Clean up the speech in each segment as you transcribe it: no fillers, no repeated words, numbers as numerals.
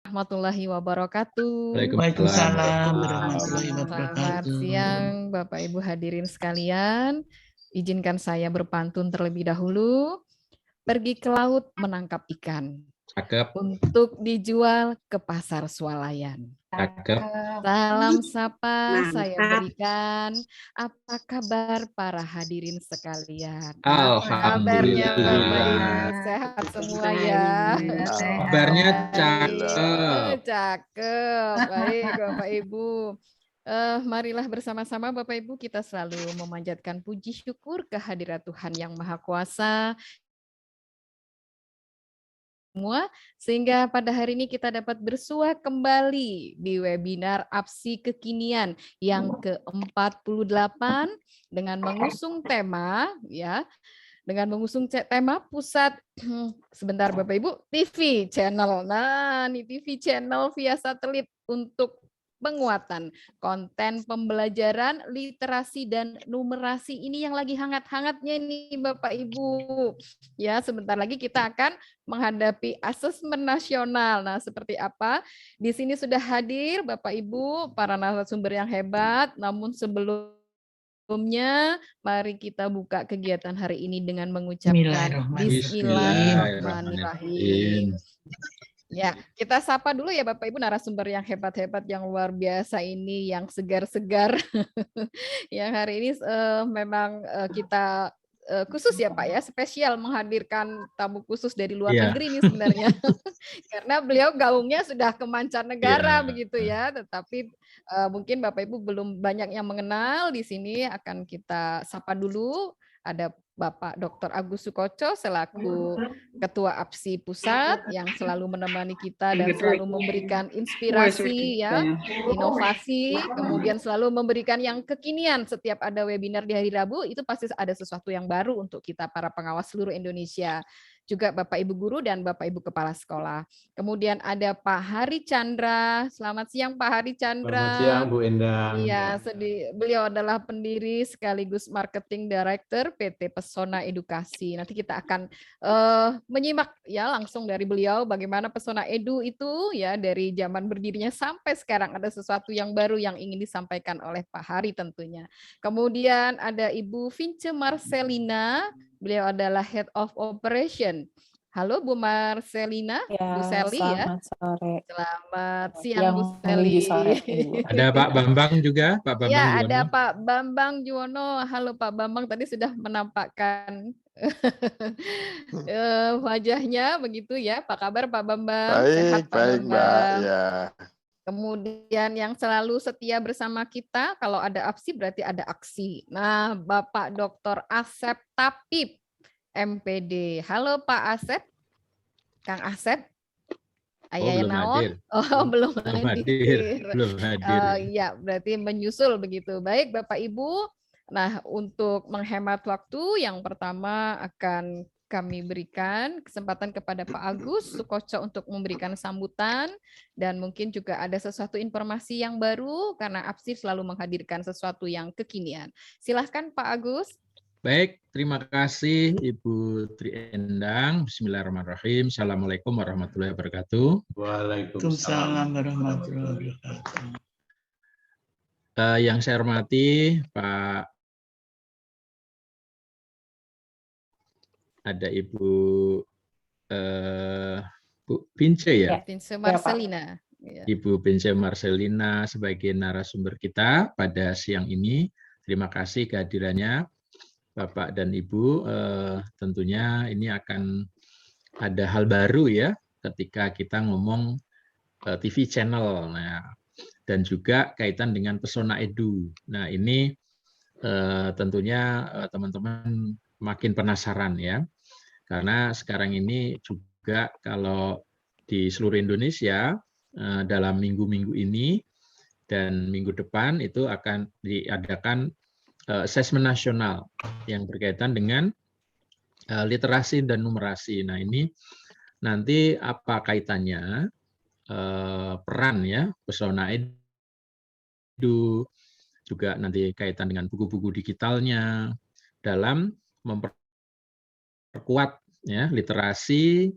Warahmatullahi wabarakatuh. Waalaikumsalam warahmatullahi Selamat wabarakatuh. siang Bapak Ibu hadirin sekalian. Izinkan saya berpantun terlebih dahulu. Pergi ke laut menangkap ikan. Cakep. Untuk dijual ke pasar swalayan. Cakep. Salam sapa saya berikan. Apa kabar para hadirin sekalian? Apa kabarnya Bapak Ibu? Alhamdulillah. Sehat semua ya? Kabarnya Cakep. cakep. Cakep. Baik Bapak Ibu. Marilah bersama-sama Bapak Ibu kita selalu memanjatkan puji syukur kehadirat Tuhan yang Maha Kuasa semua, sehingga pada hari ini kita dapat bersua kembali di webinar APSI Kekinian yang ke-48 dengan mengusung tema tema pusat sebentar Bapak Ibu TV channel. Nah, ini TV channel via satelit untuk penguatan konten pembelajaran literasi dan numerasi ini yang lagi hangat-hangatnya nih Bapak Ibu. Ya, sebentar lagi kita akan menghadapi asesmen nasional. Nah, seperti apa? Di sini sudah hadir Bapak Ibu para narasumber yang hebat, namun sebelumnya mari kita buka kegiatan hari ini dengan mengucapkan Bismillahirrahmanirrahim. Ya, kita sapa dulu ya Bapak Ibu narasumber yang hebat-hebat, yang luar biasa ini, yang segar-segar. Yang hari ini memang kita khusus ya Pak ya, spesial menghadirkan tamu khusus dari luar negeri ini sebenarnya. Karena beliau gaungnya sudah ke mancanegara begitu ya, tetapi mungkin Bapak Ibu belum banyak yang mengenal. Di sini akan kita sapa dulu. Ada Bapak Dr. Agus Sukoco selaku Ketua APSI Pusat yang selalu menemani kita dan selalu memberikan inspirasi ya, inovasi, kemudian selalu memberikan yang kekinian. Setiap ada webinar di hari Rabu itu pasti ada sesuatu yang baru untuk kita para pengawas seluruh Indonesia. Juga Bapak Ibu guru dan Bapak Ibu kepala sekolah. Kemudian ada Pak Hari Chandra. Selamat siang Pak Hari Chandra. Selamat siang Bu Endang. Iya, beliau adalah pendiri sekaligus marketing director PT Pesona Edukasi. Nanti kita akan menyimak ya langsung dari beliau bagaimana Pesona Edu itu ya dari zaman berdirinya sampai sekarang ada sesuatu yang baru yang ingin disampaikan oleh Pak Hari tentunya. Kemudian ada Ibu Vince Marcelina. Beliau adalah Head of Operation. Halo Bu Marcelina, Bu Seli ya. Selamat sore. Selamat siang Bu Seli. Ada Pak Bambang juga, Pak Bambang ya, Juwono. ada Pak Bambang Juwono. Halo Pak Bambang, tadi sudah menampakkan wajahnya begitu ya. Apa kabar Pak Bambang? Sehat Pak Bambang? Mbak. Ya. Kemudian yang selalu setia bersama kita, kalau ada APSI berarti ada aksi. Nah, Bapak Dr. Asep Tapip, MPD. Halo Pak Asep, Kang Asep. Ayah naon? Oh, belum hadir. Belum hadir. Ya, berarti menyusul begitu. Baik Bapak Ibu. Nah, untuk menghemat waktu, yang pertama akan kami berikan kesempatan kepada Pak Agus Sukoco untuk memberikan sambutan dan mungkin juga ada sesuatu informasi yang baru karena APSI selalu menghadirkan sesuatu yang kekinian. Silahkan Pak Agus. Baik, terima kasih Ibu Tri Endang. Bismillahirrahmanirrahim. Assalamualaikum warahmatullahi wabarakatuh. Waalaikumsalam warahmatullahi wabarakatuh. Yang saya hormati Pak ada Ibu Bu Vince ya? Vince Marcelina. Ibu Vince Marcelina sebagai narasumber kita pada siang ini. Terima kasih kehadirannya Bapak dan Ibu. Tentunya ini akan ada hal baru ya ketika kita ngomong TV channel. Nah, dan juga kaitan dengan Pesona Edu. Nah, ini tentunya teman-teman makin penasaran ya, karena sekarang ini juga kalau di seluruh Indonesia dalam minggu-minggu ini dan minggu depan itu akan diadakan asesmen nasional yang berkaitan dengan literasi dan numerasi. Nah ini nanti apa kaitannya peran ya Pesona Edu, juga nanti kaitan dengan buku-buku digitalnya dalam memperkuat ya literasi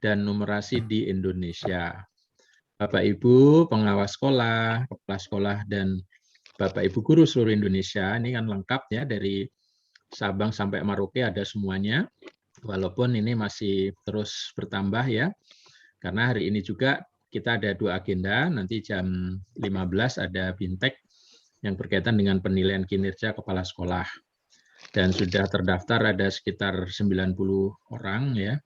dan numerasi di Indonesia. Bapak Ibu pengawas sekolah, kepala sekolah, dan Bapak Ibu guru seluruh Indonesia. Ini kan lengkap ya, dari Sabang sampai Merauke ada semuanya. Walaupun ini masih terus bertambah ya. Karena hari ini juga kita ada 2 agenda, nanti jam 15 ada Bintek yang berkaitan dengan penilaian kinerja kepala sekolah. Dan sudah terdaftar ada sekitar 90 orang ya.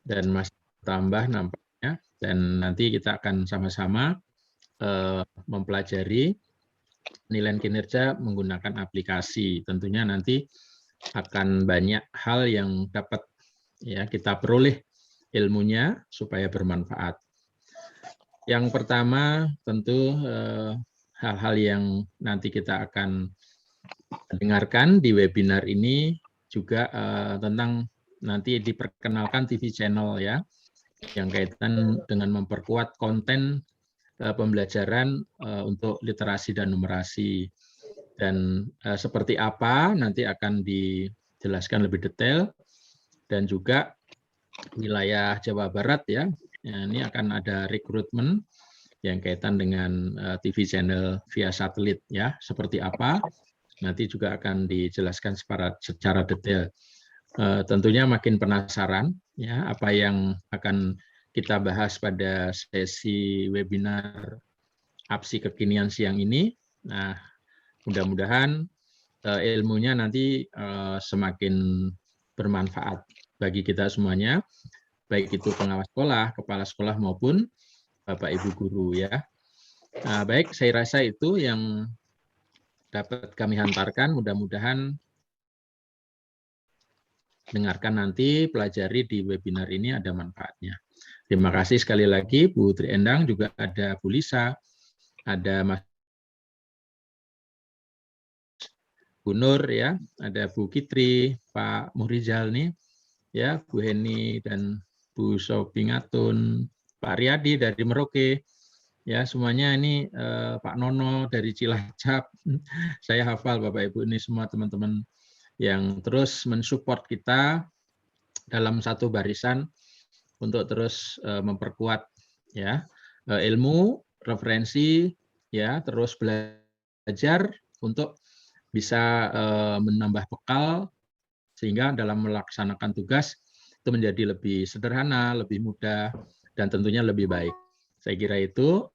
Dan masih tambah nampaknya. Dan nanti kita akan sama-sama mempelajari penilaian kinerja menggunakan aplikasi. Tentunya nanti akan banyak hal yang dapat ya kita peroleh ilmunya supaya bermanfaat. Yang pertama tentu hal-hal yang nanti kita akan dengarkan di webinar ini juga tentang nanti diperkenalkan TV channel ya, yang kaitan dengan memperkuat konten pembelajaran untuk literasi dan numerasi. Dan seperti apa nanti akan dijelaskan lebih detail, dan juga wilayah Jawa Barat ya, ini akan ada rekrutmen yang kaitan dengan TV channel via satelit ya, seperti apa nanti juga akan dijelaskan secara detail. Tentunya makin penasaran ya apa yang akan kita bahas pada sesi webinar APSI Kekinian siang ini. Nah, mudah-mudahan ilmunya nanti semakin bermanfaat bagi kita semuanya, baik itu pengawas sekolah, kepala sekolah maupun Bapak Ibu guru ya. Nah, baik, saya rasa itu yang dapat kami hantarkan. Mudah-mudahan dengarkan nanti, pelajari di webinar ini ada manfaatnya. Terima kasih sekali lagi Bu Tri Endang, juga ada Bu Lisa, ada Mas Bu Nur ya, ada Bu Kitri, Pak Muhrizal nih, ya Bu Heni dan Bu Sopingatun, Pak Riyadi dari Merauke, ya semuanya ini Pak Nono dari Cilacap. Saya hafal Bapak Ibu ini semua teman-teman yang terus mensupport kita dalam satu barisan untuk terus memperkuat ya ilmu, referensi ya, terus belajar untuk bisa menambah bekal sehingga dalam melaksanakan tugas itu menjadi lebih sederhana, lebih mudah, dan tentunya lebih baik. Saya kira itu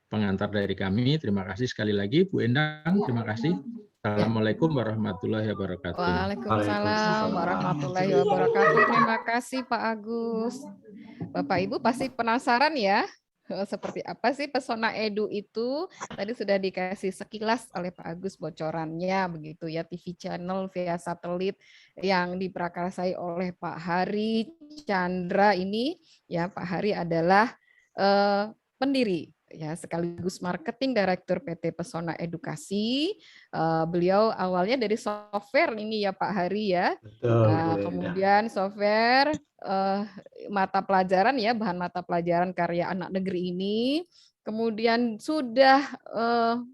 pengantar dari kami. Terima kasih sekali lagi Bu Endang, terima kasih. Assalamualaikum warahmatullahi wabarakatuh. Waalaikumsalam warahmatullahi wabarakatuh. Terima kasih Pak Agus. Bapak Ibu pasti penasaran ya, seperti apa sih Pesona Edu itu? Tadi sudah dikasih sekilas oleh Pak Agus bocorannya begitu ya, TV channel via satelit yang diprakarsai oleh Pak Hari Chandra ini ya. Pak Hari adalah pendiri ya, sekaligus marketing direktur PT Pesona Edukasi. Beliau awalnya dari software ini ya Pak Hari ya. Kemudian software mata pelajaran ya, bahan mata pelajaran karya anak negeri ini. Kemudian sudah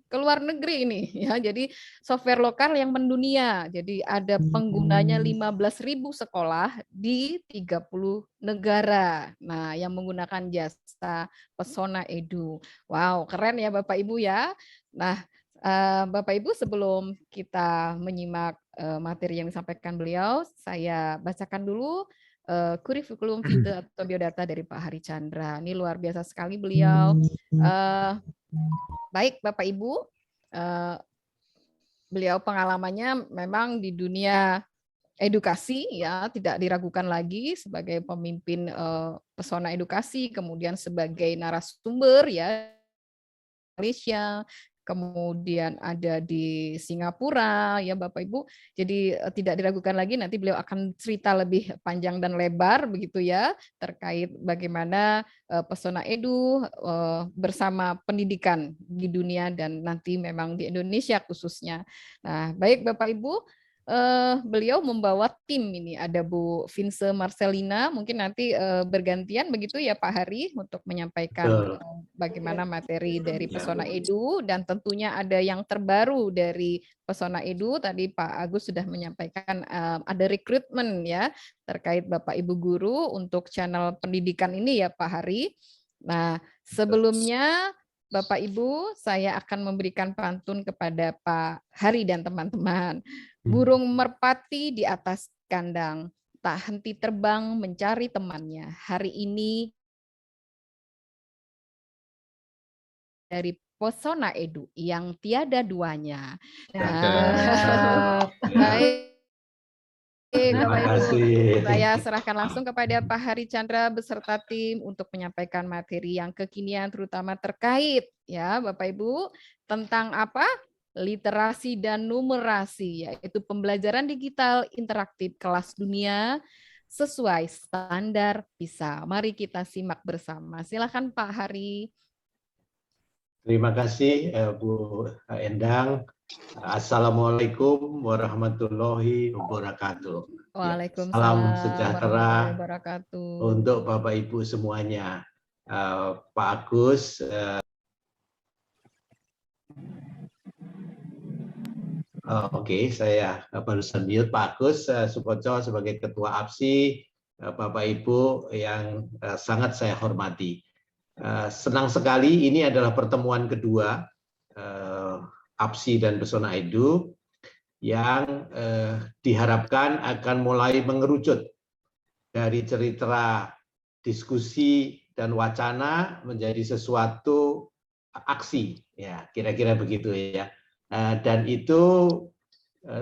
ke luar negeri ini ya. Jadi software lokal yang mendunia. Jadi ada penggunanya 15.000 sekolah di 30 negara. Nah, yang menggunakan jasa Pesona Edu. Wow, keren ya Bapak Ibu ya. Nah, Bapak Ibu sebelum kita menyimak materi yang disampaikan beliau, saya bacakan dulu kurikulum vitae atau biodata dari Pak Hari Chandra. Ini luar biasa sekali beliau. Baik Bapak Ibu, beliau pengalamannya memang di dunia edukasi ya, tidak diragukan lagi sebagai pemimpin Pesona Edukasi, kemudian sebagai narasumber ya Malaysia, kemudian ada di Singapura ya Bapak Ibu. Jadi tidak diragukan lagi, nanti beliau akan cerita lebih panjang dan lebar begitu ya terkait bagaimana Pesona Edu bersama pendidikan di dunia dan nanti memang di Indonesia khususnya. Nah, baik Bapak Ibu, beliau membawa tim ini, ada Bu Vince Marcelina, mungkin nanti bergantian begitu ya Pak Hari untuk menyampaikan bagaimana materi dari Pesona Edu, dan tentunya ada yang terbaru dari Pesona Edu, tadi Pak Agus sudah menyampaikan ada rekrutmen ya terkait Bapak Ibu guru untuk channel pendidikan ini ya Pak Hari. Nah, Sebelumnya, Bapak Ibu, saya akan memberikan pantun kepada Pak Hari dan teman-teman. Burung merpati di atas kandang, tak henti terbang mencari temannya. Hari ini dari Pesona Edu yang tiada duanya. Nah, baik. Terima Bapak Ibu, kasih. saya serahkan langsung kepada Pak Hari Chandra beserta tim untuk menyampaikan materi yang kekinian terutama terkait ya Bapak Ibu tentang apa? Literasi dan numerasi, yaitu pembelajaran digital interaktif kelas dunia sesuai standar PISA. Mari kita simak bersama. Silakan Pak Hari. Terima kasih Bu Endang. Assalamualaikum warahmatullahi wabarakatuh. Waalaikumsalam Salam sejahtera warahmatullahi wabarakatuh. untuk Bapak Ibu semuanya. Pak Agus, oke, saya barusan mute. Pak Agus Sukoco sebagai Ketua APSI, Bapak Ibu yang sangat saya hormati. Senang sekali ini adalah pertemuan kedua APSI dan Pesona Edu yang diharapkan akan mulai mengerucut dari cerita diskusi dan wacana menjadi sesuatu aksi, ya kira-kira begitu ya. Dan itu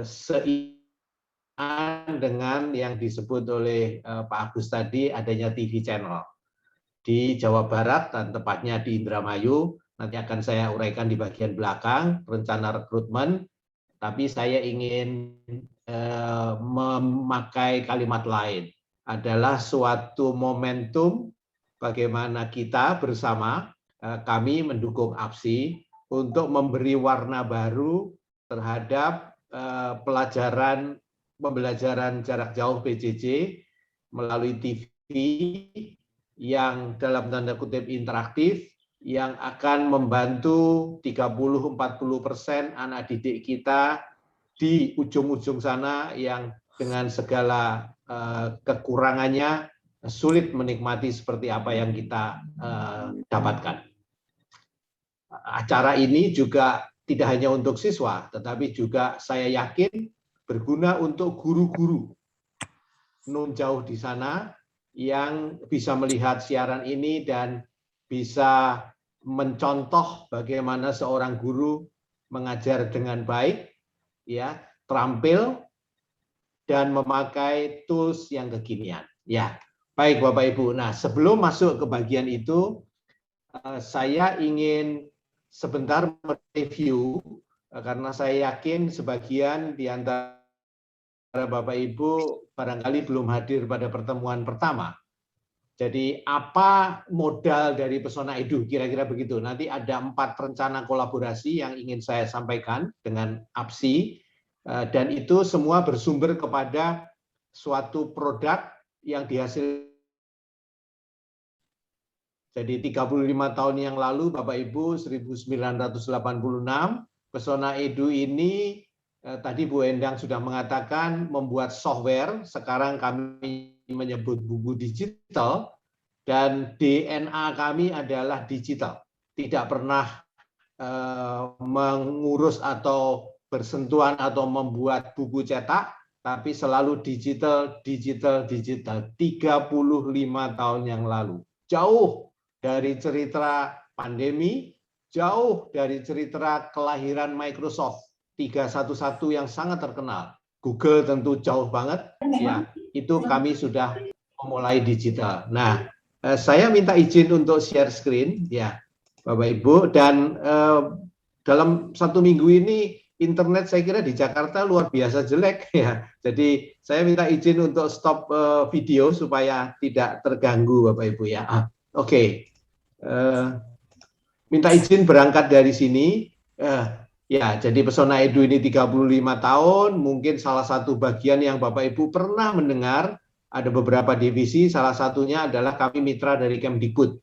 seiring dengan yang disebut oleh Pak Agus tadi, adanya TV channel di Jawa Barat dan tepatnya di Indramayu. Nanti akan saya uraikan di bagian belakang rencana rekrutmen, tapi saya ingin memakai kalimat lain, adalah suatu momentum bagaimana kita bersama, kami mendukung APSI untuk memberi warna baru terhadap pembelajaran jarak jauh PJJ melalui TV yang dalam tanda kutip interaktif, yang akan membantu 30-40% anak didik kita di ujung-ujung sana yang dengan segala kekurangannya sulit menikmati seperti apa yang kita dapatkan. Acara ini juga tidak hanya untuk siswa, tetapi juga saya yakin berguna untuk guru-guru nun jauh di sana yang bisa melihat siaran ini dan bisa mencontoh bagaimana seorang guru mengajar dengan baik, ya, terampil dan memakai tools yang kekinian. Ya, baik Bapak Ibu. Nah, sebelum masuk ke bagian itu, saya ingin sebentar mereview karena saya yakin sebagian di antara Bapak Ibu barangkali belum hadir pada pertemuan pertama. Jadi apa modal dari Pesona Edu, kira-kira begitu. Nanti ada 4 rencana kolaborasi yang ingin saya sampaikan dengan APSI, dan itu semua bersumber kepada suatu produk yang dihasilkan. Jadi 35 tahun yang lalu, Bapak Ibu, 1986, Pesona Edu ini, tadi Bu Endang sudah mengatakan, membuat software, sekarang kami menyebut buku digital, dan DNA kami adalah digital. Tidak pernah mengurus atau bersentuhan atau membuat buku cetak, tapi selalu digital, digital, digital. 35 tahun yang lalu. Jauh dari cerita pandemi, jauh dari cerita kelahiran Microsoft 311 yang sangat terkenal. Google tentu jauh banget, ya. Itu kami sudah memulai digital. Nah, saya minta izin untuk share screen, ya, Bapak Ibu. Dan dalam 1 minggu ini internet saya kira di Jakarta luar biasa jelek, ya. Jadi saya minta izin untuk stop video supaya tidak terganggu, Bapak Ibu, ya. Oke. Minta izin berangkat dari sini. Ya, jadi Pesona Edu ini 35 tahun, mungkin salah satu bagian yang Bapak Ibu pernah mendengar, ada beberapa divisi, salah satunya adalah kami mitra dari Kemdikbud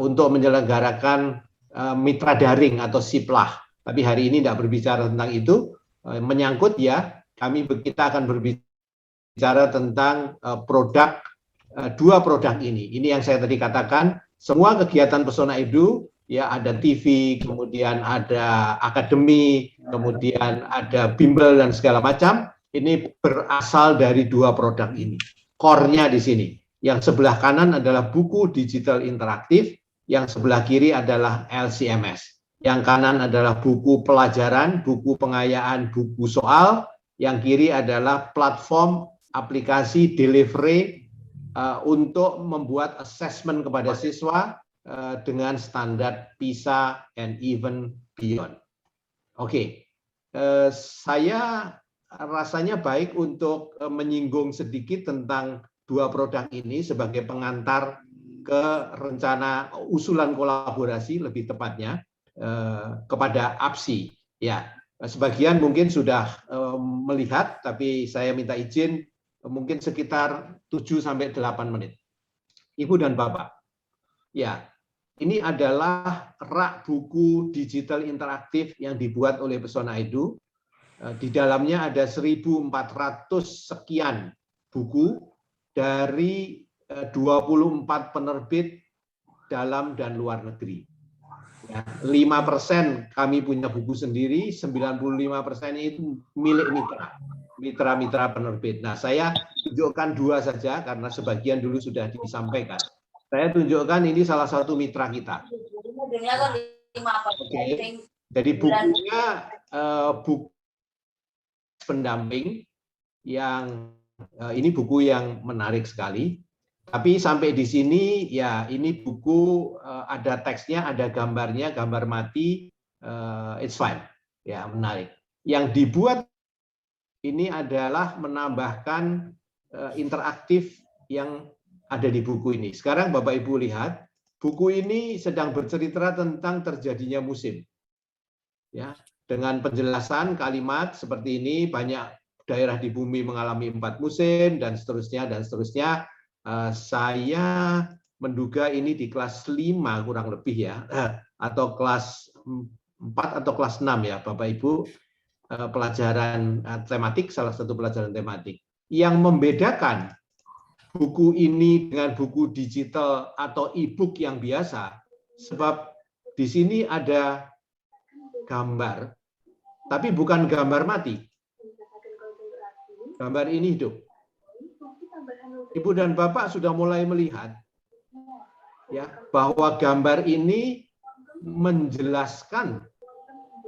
untuk menyelenggarakan mitra daring atau SIPLAH. Tapi hari ini tidak berbicara tentang itu, menyangkut ya, kita akan berbicara tentang produk, 2 produk ini. Ini yang saya tadi katakan, semua kegiatan Pesona Edu, ya ada TV, kemudian ada akademi, kemudian ada bimbel dan segala macam, ini berasal dari dua produk ini. Core-nya di sini. Yang sebelah kanan adalah buku digital interaktif, yang sebelah kiri adalah LCMS. Yang kanan adalah buku pelajaran, buku pengayaan, buku soal. Yang kiri adalah platform aplikasi delivery untuk membuat assessment kepada siswa dengan standar PISA and even beyond. Oke, saya rasanya baik untuk menyinggung sedikit tentang dua produk ini sebagai pengantar ke rencana usulan kolaborasi lebih tepatnya kepada APSI. Ya, sebagian mungkin sudah melihat, tapi saya minta izin mungkin sekitar 7-8 menit. Ibu dan Bapak, ya, ini adalah rak buku digital interaktif yang dibuat oleh Pesona Edu. Di dalamnya ada 1.400 sekian buku dari 24 penerbit dalam dan luar negeri. 5% kami punya buku sendiri, 95% itu milik mitra penerbit. Nah, saya tunjukkan dua saja karena sebagian dulu sudah disampaikan. Saya tunjukkan ini salah satu mitra kita. Oke. Jadi bukunya buku pendamping yang ini buku yang menarik sekali. Tapi sampai di sini ya ini buku ada teksnya, ada gambarnya, gambar mati, it's fine, ya menarik. Yang dibuat ini adalah menambahkan interaktif yang ada di buku ini. Sekarang Bapak Ibu lihat, buku ini sedang bercerita tentang terjadinya musim. Ya, dengan penjelasan kalimat seperti ini, banyak daerah di bumi mengalami 4 musim dan seterusnya dan seterusnya. Saya menduga ini di kelas 5 kurang lebih ya, atau kelas 4 atau kelas 6 ya Bapak Ibu, pelajaran tematik, salah satu pelajaran tematik. Yang membedakan buku ini dengan buku digital atau e-book yang biasa, sebab di sini ada gambar, tapi bukan gambar mati. Gambar ini hidup. Ibu dan Bapak sudah mulai melihat ya bahwa gambar ini menjelaskan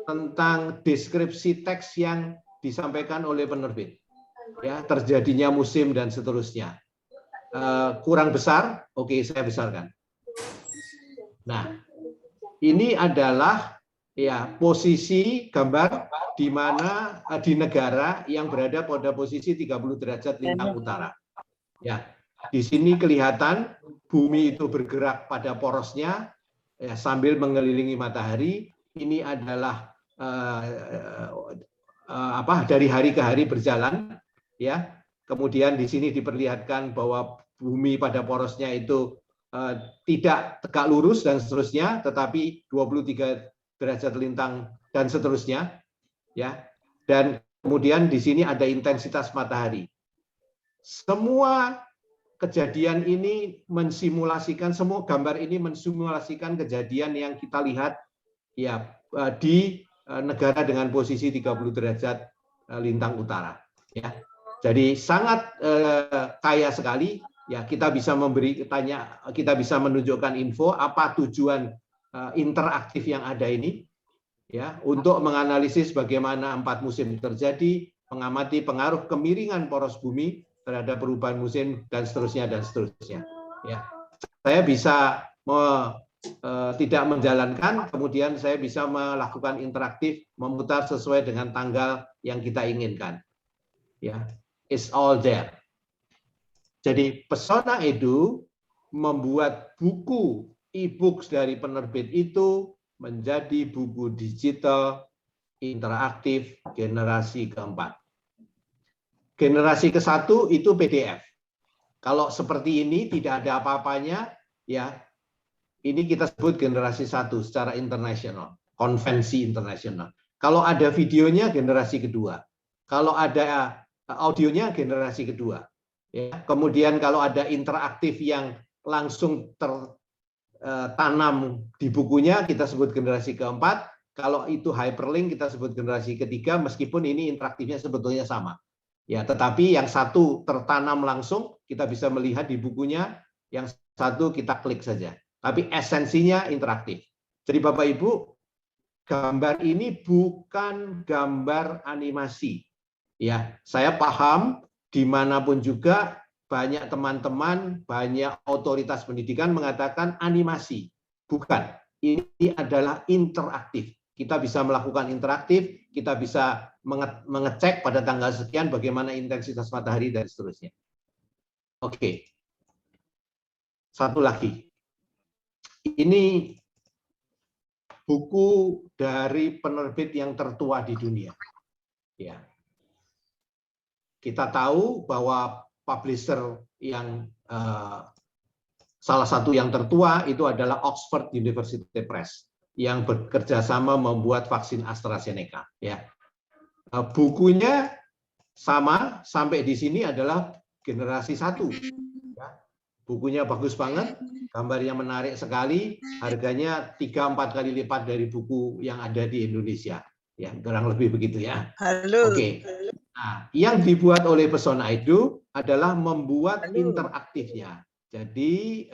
tentang deskripsi teks yang disampaikan oleh penerbit. Ya, terjadinya musim dan seterusnya. Kurang besar, oke saya besarkan. Nah, ini adalah ya posisi gambar di mana di negara yang berada pada posisi 30 derajat lintang utara. Ya, di sini kelihatan bumi itu bergerak pada porosnya ya, sambil mengelilingi matahari. Ini adalah dari hari ke hari berjalan ya. Kemudian di sini diperlihatkan bahwa bumi pada porosnya itu tidak tegak lurus dan seterusnya, tetapi 23 derajat lintang dan seterusnya ya. Dan kemudian di sini ada intensitas matahari. Semua kejadian ini mensimulasikan, semua gambar ini mensimulasikan kejadian yang kita lihat ya di negara dengan posisi 30 derajat lintang utara ya. Jadi sangat kaya sekali ya, kita bisa kita bisa menunjukkan info apa tujuan interaktif yang ada ini ya, untuk menganalisis bagaimana 4 musim terjadi, mengamati pengaruh kemiringan poros bumi terhadap perubahan musim dan seterusnya dan seterusnya. Ya, saya bisa tidak menjalankan, kemudian saya bisa melakukan interaktif, memutar sesuai dengan tanggal yang kita inginkan. Ya, it's all there. Jadi Pesona Edu membuat buku e-books dari penerbit itu menjadi buku digital interaktif generasi keempat. Generasi ke-1 itu PDF. Kalau seperti ini tidak ada apa-apanya, ya ini kita sebut generasi 1 secara internasional, konvensi internasional. Kalau ada videonya generasi kedua. Kalau ada audionya generasi kedua. Ya. Kemudian kalau ada interaktif yang langsung tanam di bukunya kita sebut generasi keempat. Kalau itu hyperlink kita sebut generasi ketiga, meskipun ini interaktifnya sebetulnya sama. Ya, tetapi yang satu tertanam langsung kita bisa melihat di bukunya, yang satu kita klik saja. Tapi esensinya interaktif. Jadi Bapak Ibu, gambar ini bukan gambar animasi. Ya, saya paham dimanapun juga banyak teman-teman, banyak otoritas pendidikan mengatakan animasi. Bukan, ini adalah interaktif. Kita bisa melakukan interaktif, kita bisa mengecek pada tanggal sekian bagaimana intensitas matahari dan seterusnya. Oke. Satu lagi. Ini buku dari penerbit yang tertua di dunia. Ya. Kita tahu bahwa publisher yang salah satu yang tertua itu adalah Oxford University Press yang bekerja sama membuat vaksin AstraZeneca. Ya, bukunya sama sampai di sini adalah generasi 1. Ya. Bukunya bagus banget, gambarnya menarik sekali, harganya 3-4 kali lipat dari buku yang ada di Indonesia. Ya, kurang lebih begitu ya. Halo. Oke. Nah, yang dibuat oleh Pesona Edu adalah membuat interaktifnya. Jadi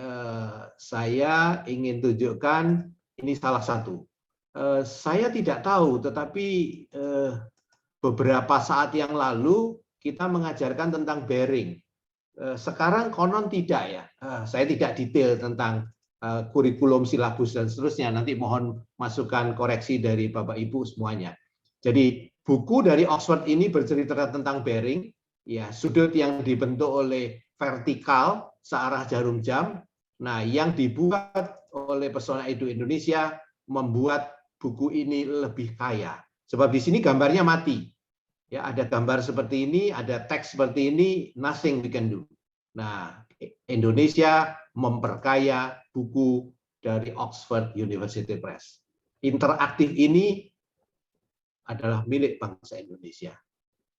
saya ingin tunjukkan ini salah satu. Saya tidak tahu, tetapi beberapa saat yang lalu kita mengajarkan tentang bearing. Sekarang konon tidak ya. Saya tidak detail tentang kurikulum, silabus dan seterusnya. Nanti mohon masukan koreksi dari Bapak Ibu semuanya. Jadi buku dari Oxford ini bercerita tentang bearing, ya, sudut yang dibentuk oleh vertikal searah jarum jam. Nah, yang dibuat oleh Pesona Edu Indonesia membuat buku ini lebih kaya. Sebab di sini gambarnya mati. Ya, ada gambar seperti ini, ada teks seperti ini, nothing we can do. Nah, Indonesia memperkaya buku dari Oxford University Press. Interaktif ini adalah milik bangsa Indonesia.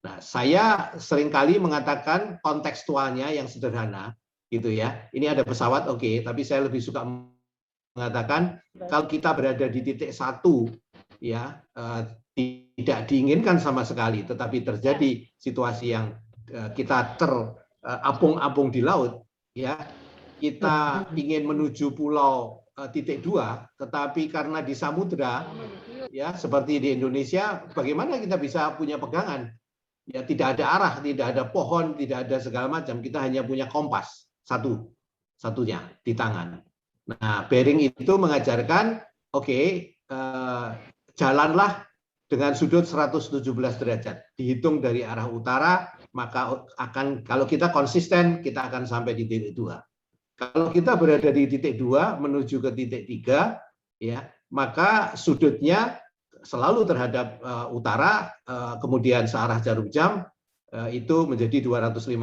Nah, saya seringkali mengatakan kontekstualnya yang sederhana, gitu ya. Ini ada pesawat, oke, tapi saya lebih suka mengatakan kalau kita berada di titik 1, ya, tidak diinginkan sama sekali, tetapi terjadi situasi yang kita terapung-apung di laut, ya, kita ingin menuju pulau titik 2, tetapi karena di samudra, ya, seperti di Indonesia, bagaimana kita bisa punya pegangan? Ya, tidak ada arah, tidak ada pohon, tidak ada segala macam. Kita hanya punya kompas satunya di tangan. Nah, bearing itu mengajarkan, oke, jalanlah dengan sudut 117 derajat. Dihitung dari arah utara, maka akan, kalau kita konsisten, kita akan sampai di titik 2. Kalau kita berada di titik 2 menuju ke titik 3, ya, maka sudutnya selalu terhadap utara, kemudian searah jarum jam itu menjadi 256,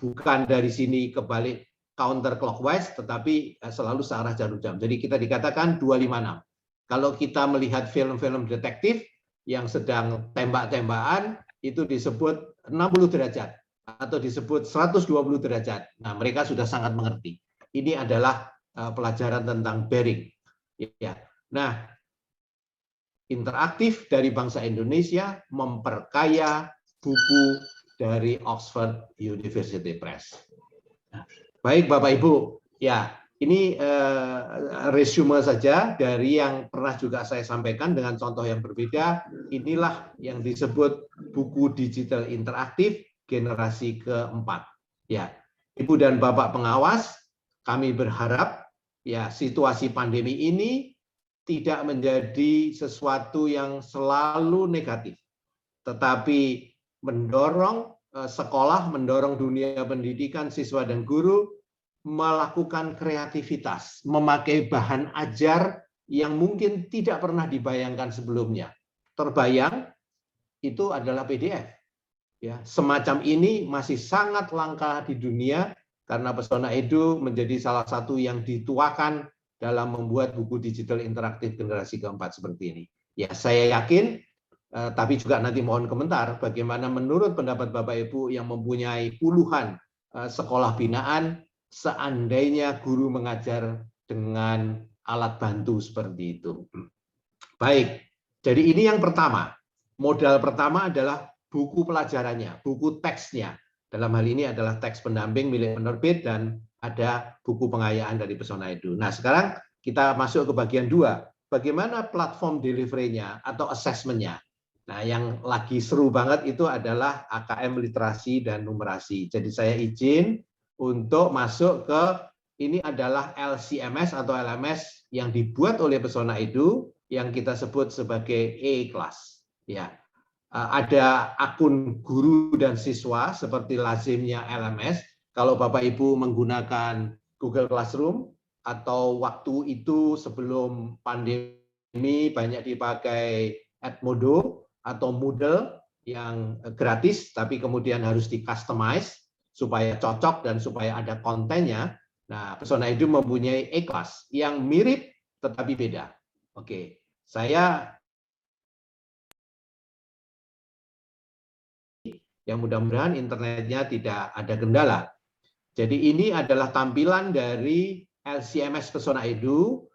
bukan dari sini kebalik counter clockwise, tetapi selalu searah jarum jam. Jadi kita dikatakan 256. Kalau kita melihat film-film detektif yang sedang tembak-tembakan, itu disebut 60 derajat atau disebut 120 derajat. Nah, mereka sudah sangat mengerti. Ini adalah pelajaran tentang bearing. Ya. Nah, interaktif dari bangsa Indonesia memperkaya buku dari Oxford University Press. Baik Bapak Ibu, ya, ini resume saja dari yang pernah juga saya sampaikan dengan contoh yang berbeda. Inilah yang disebut buku digital interaktif generasi keempat. Ya, Ibu dan Bapak pengawas, kami berharap ya situasi pandemi ini tidak menjadi sesuatu yang selalu negatif, tetapi mendorong sekolah, mendorong dunia pendidikan, siswa dan guru melakukan kreativitas, memakai bahan ajar yang mungkin tidak pernah dibayangkan sebelumnya. Terbayang itu adalah PDF. Ya, semacam ini masih sangat langka di dunia karena Pesona Edu menjadi salah satu yang dituakan dalam membuat buku digital interaktif generasi keempat seperti ini. Ya, saya yakin, tapi juga nanti mohon komentar, bagaimana menurut pendapat Bapak Ibu yang mempunyai puluhan sekolah binaan, seandainya guru mengajar dengan alat bantu seperti itu. Baik, jadi ini yang pertama. Modal pertama adalah buku pelajarannya, buku teksnya. Dalam hal ini adalah teks pendamping milik penerbit dan ada buku pengayaan dari Pesona Edu. Nah, sekarang kita masuk ke bagian 2. Bagaimana platform delivery-nya atau assessment-nya? Nah, yang lagi seru banget itu adalah AKM literasi dan numerasi. Jadi saya izin untuk masuk ke, ini adalah LCMS atau LMS yang dibuat oleh Pesona Edu yang kita sebut sebagai E-Class. Ya, ada akun guru dan siswa seperti lazimnya LMS. Kalau Bapak Ibu menggunakan Google Classroom atau waktu itu sebelum pandemi banyak dipakai Edmodo atau Moodle yang gratis, tapi kemudian harus di-customize supaya cocok dan supaya ada kontennya. Nah, Pesona Edu mempunyai E-Class yang mirip tetapi beda. Oke, saya yang mudah-mudahan internetnya tidak ada kendala. Jadi ini adalah tampilan dari LCMS Pesona Edu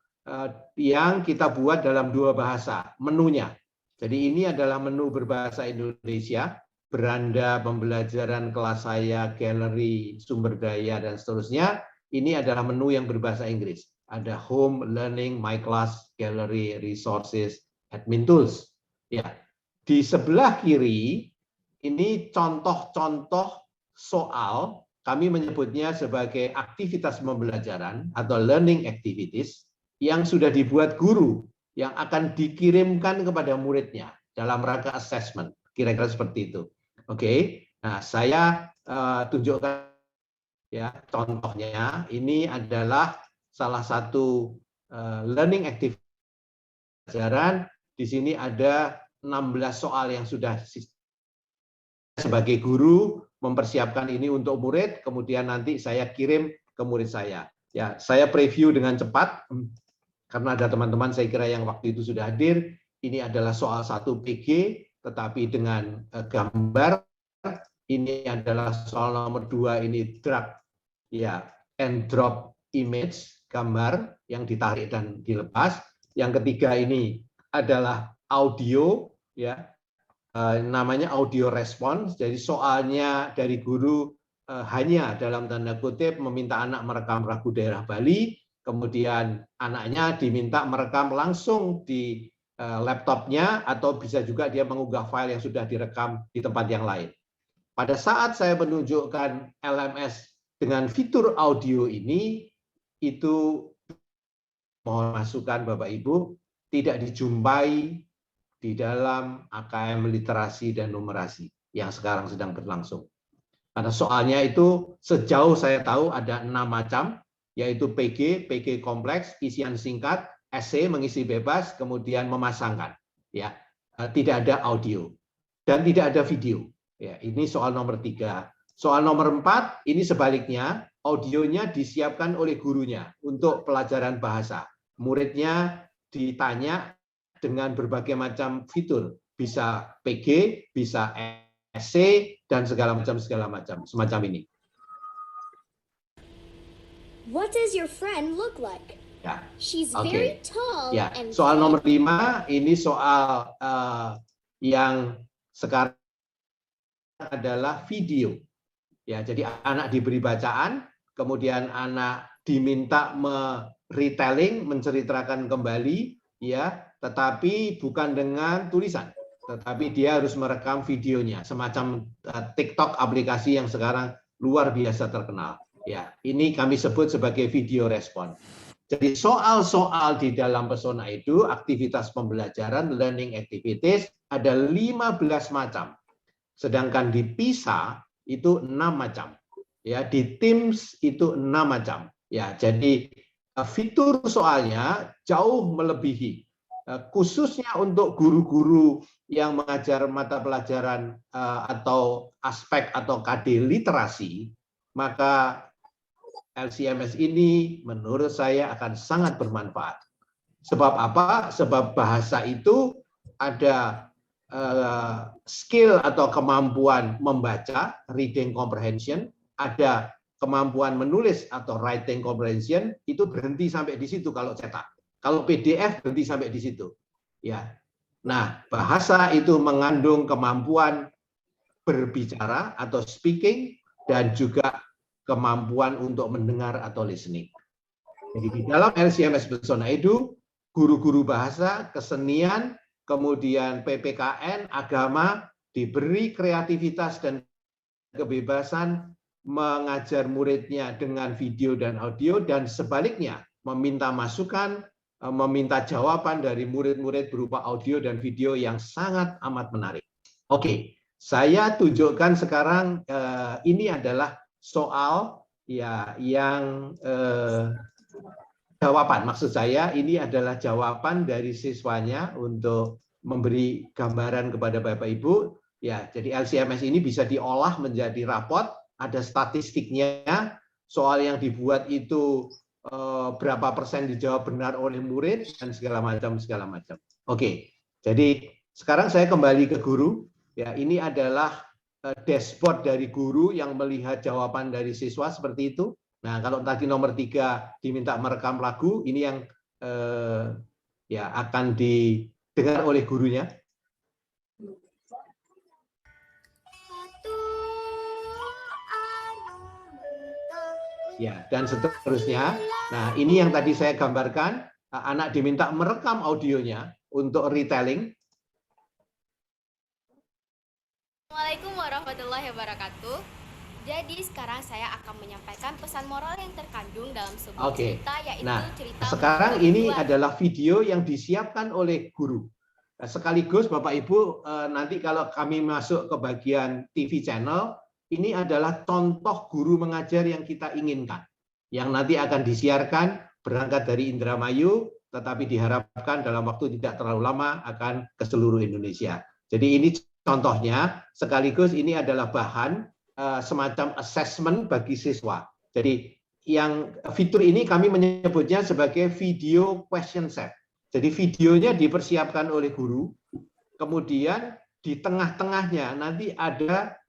yang kita buat dalam 2 bahasa, menunya. Jadi ini adalah menu berbahasa Indonesia, beranda pembelajaran kelas saya, galeri, sumber daya, dan seterusnya. Ini adalah menu yang berbahasa Inggris. Ada Home, Learning, My Class, Gallery, Resources, Admin Tools. Ya, di sebelah kiri ini contoh-contoh soal, kami menyebutnya sebagai aktivitas pembelajaran atau learning activities yang sudah dibuat guru yang akan dikirimkan kepada muridnya dalam rangka assessment. Kira-kira seperti itu. Oke. Nah, saya tunjukkan ya contohnya. Ini adalah salah satu learning activity pelajaran. Di sini ada 16 soal yang sudah sebagai guru mempersiapkan ini untuk murid, kemudian nanti saya kirim ke murid saya. Ya, saya preview dengan cepat karena ada teman-teman saya kira yang waktu itu sudah hadir. Ini adalah soal 1 PG, tetapi dengan gambar. Ini adalah soal nomor 2, ini drag ya and drop image, gambar yang ditarik dan dilepas. Yang ketiga ini adalah audio ya. Namanya audio response. Jadi soalnya dari guru hanya dalam tanda kutip meminta anak merekam lagu daerah Bali, kemudian anaknya diminta merekam langsung di laptopnya atau bisa juga dia mengunggah file yang sudah direkam di tempat yang lain. Pada saat saya menunjukkan LMS dengan fitur audio ini, itu mohon masukan Bapak Ibu tidak dijumpai di dalam AKM literasi dan numerasi yang sekarang sedang berlangsung. Karena soalnya itu sejauh saya tahu ada 6 macam, yaitu PG, PG kompleks, isian singkat, essay mengisi bebas, kemudian memasangkan. Ya, tidak ada audio dan tidak ada video. Ya, ini soal nomor 3. Soal nomor 4 ini sebaliknya, audionya disiapkan oleh gurunya untuk pelajaran bahasa. Muridnya ditanya dengan berbagai macam fitur, bisa PG, bisa essay, dan segala macam semacam ini. What does your friend look like? Ya, She's very tall ya. and Soal nomor 5 ini soal yang sekarang adalah video. Ya, jadi anak diberi bacaan, kemudian anak diminta retelling, menceritakan kembali, ya. Tetapi bukan dengan tulisan, tetapi dia harus merekam videonya, semacam TikTok, aplikasi yang sekarang luar biasa terkenal. Ya, ini kami sebut sebagai video respon. Jadi soal-soal di dalam Pesona Edu, aktivitas pembelajaran, learning activities, ada 15 macam. Sedangkan di PISA itu 6 macam. Ya, di Teams itu 6 macam. Ya, jadi fitur soalnya jauh melebihi. Khususnya untuk guru-guru yang mengajar mata pelajaran atau aspek atau KD literasi, maka LCMS ini menurut saya akan sangat bermanfaat. Sebab apa? Sebab bahasa itu ada skill atau kemampuan membaca, reading comprehension, ada kemampuan menulis atau writing comprehension itu berhenti sampai di situ kalau cetak. Kalau PDF berhenti sampai di situ. Ya. Nah, bahasa itu mengandung kemampuan berbicara atau speaking dan juga kemampuan untuk mendengar atau listening. Jadi di dalam LCMS Pesona Edu, guru-guru bahasa, kesenian, kemudian PPKN, agama diberi kreativitas dan kebebasan mengajar muridnya dengan video dan audio, dan sebaliknya meminta masukan, meminta jawaban dari murid-murid berupa audio dan video yang sangat amat menarik. Oke, saya tunjukkan sekarang ini adalah soal ya yang jawaban. Maksud saya ini adalah jawaban dari siswanya untuk memberi gambaran kepada Bapak Ibu. Ya, jadi LCMS ini bisa diolah menjadi rapot, ada statistiknya, soal yang dibuat itu berapa persen dijawab benar oleh murid dan segala macam. Oke, jadi sekarang saya kembali ke guru. Ya, ini adalah dashboard dari guru yang melihat jawaban dari siswa seperti itu. Nah, kalau tadi nomor 3 diminta merekam lagu, ini yang ya akan didengar oleh gurunya. Ya, dan seterusnya. Nah, ini yang tadi saya gambarkan, anak diminta merekam audionya untuk retelling. Assalamualaikum warahmatullahi wabarakatuh. Jadi sekarang saya akan menyampaikan pesan moral yang terkandung dalam sebuah cerita, yaitu cerita. Sekarang ini adalah video yang disiapkan oleh guru. Sekaligus Bapak Ibu, nanti kalau kami masuk ke bagian TV channel, ini adalah contoh guru mengajar yang kita inginkan, yang nanti akan disiarkan berangkat dari Indramayu, tetapi diharapkan dalam waktu tidak terlalu lama akan ke seluruh Indonesia. Jadi ini contohnya, sekaligus ini adalah bahan semacam assessment bagi siswa. Jadi yang fitur ini kami menyebutnya sebagai video question set. Jadi videonya dipersiapkan oleh guru, kemudian di tengah-tengahnya nanti ada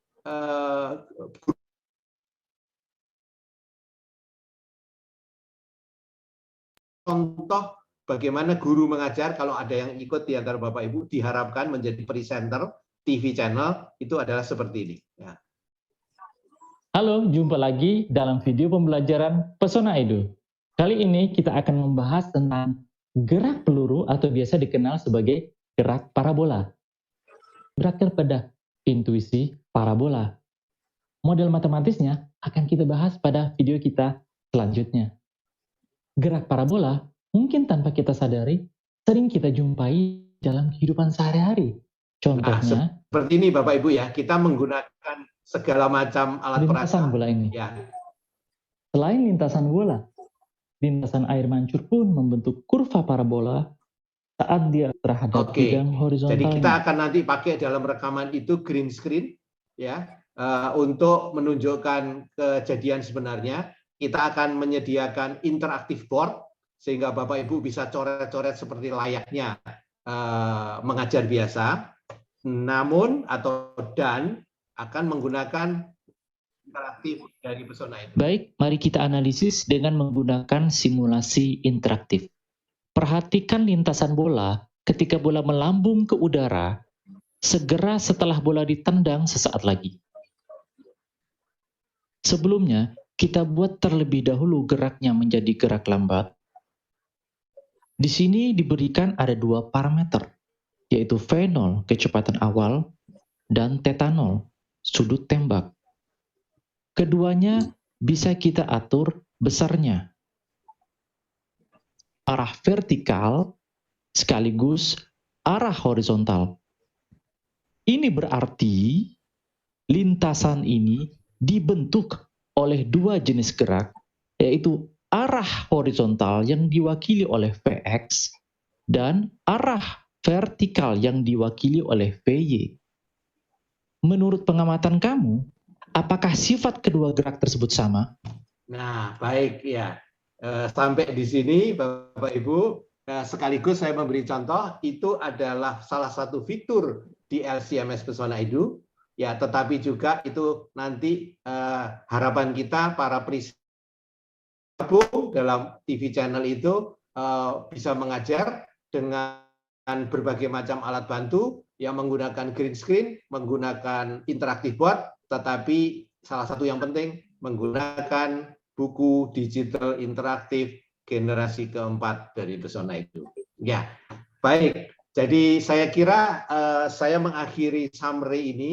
contoh bagaimana guru mengajar. Kalau ada yang ikut di antara Bapak Ibu diharapkan menjadi presenter TV channel, itu adalah seperti ini. Ya. Halo, jumpa lagi dalam video pembelajaran Pesona Edu. Kali ini kita akan membahas tentang gerak peluru atau biasa dikenal sebagai gerak parabola. Berakhir pada intuisi parabola. Model matematisnya akan kita bahas pada video kita selanjutnya. Gerak parabola mungkin tanpa kita sadari sering kita jumpai dalam kehidupan sehari-hari. Contohnya, seperti ini Bapak Ibu ya, kita menggunakan segala macam alat lintasan peraga. Bola ini. Ya. Selain lintasan bola, lintasan air mancur pun membentuk kurva parabola saat dia terhadap bidang horizontal. Jadi kita akan nanti pakai dalam rekaman itu green screen ya, untuk menunjukkan kejadian sebenarnya. Kita akan menyediakan interaktif board sehingga Bapak Ibu bisa coret-coret seperti layaknya mengajar biasa. Namun dan akan menggunakan interaktif dari Pesona itu. Baik, mari kita analisis dengan menggunakan simulasi interaktif. Perhatikan lintasan bola ketika bola melambung ke udara, segera setelah bola ditendang sesaat lagi. Sebelumnya, kita buat terlebih dahulu geraknya menjadi gerak lambat. Di sini diberikan ada 2 parameter, yaitu V0 kecepatan awal dan θ0 sudut tembak. Keduanya bisa kita atur besarnya. Arah vertikal sekaligus arah horizontal. Ini berarti lintasan ini dibentuk oleh 2 jenis gerak, yaitu arah horizontal yang diwakili oleh Vx dan arah vertikal yang diwakili oleh Vy. Menurut pengamatan kamu, apakah sifat kedua gerak tersebut sama? Nah, baik ya. Sampai di sini Bapak Ibu, sekaligus saya memberi contoh, itu adalah salah satu fitur di LCMS Pesona Edu. Ya, tetapi juga itu nanti harapan kita para gabung dalam TV channel itu bisa mengajar dengan berbagai macam alat bantu yang menggunakan green screen, menggunakan interaktif board, tetapi salah satu yang penting menggunakan buku digital interaktif generasi keempat dari Pesona Edu. Ya, baik. Jadi saya kira saya mengakhiri summary ini.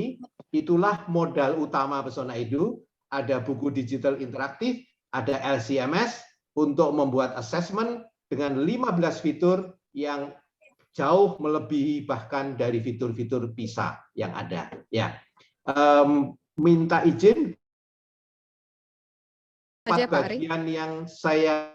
Itulah modal utama Pesona Edu. Ada buku digital interaktif, ada LCMS untuk membuat assessment dengan 15 fitur yang jauh melebihi bahkan dari fitur-fitur PISA yang ada. Ya, minta izin bagian yang saya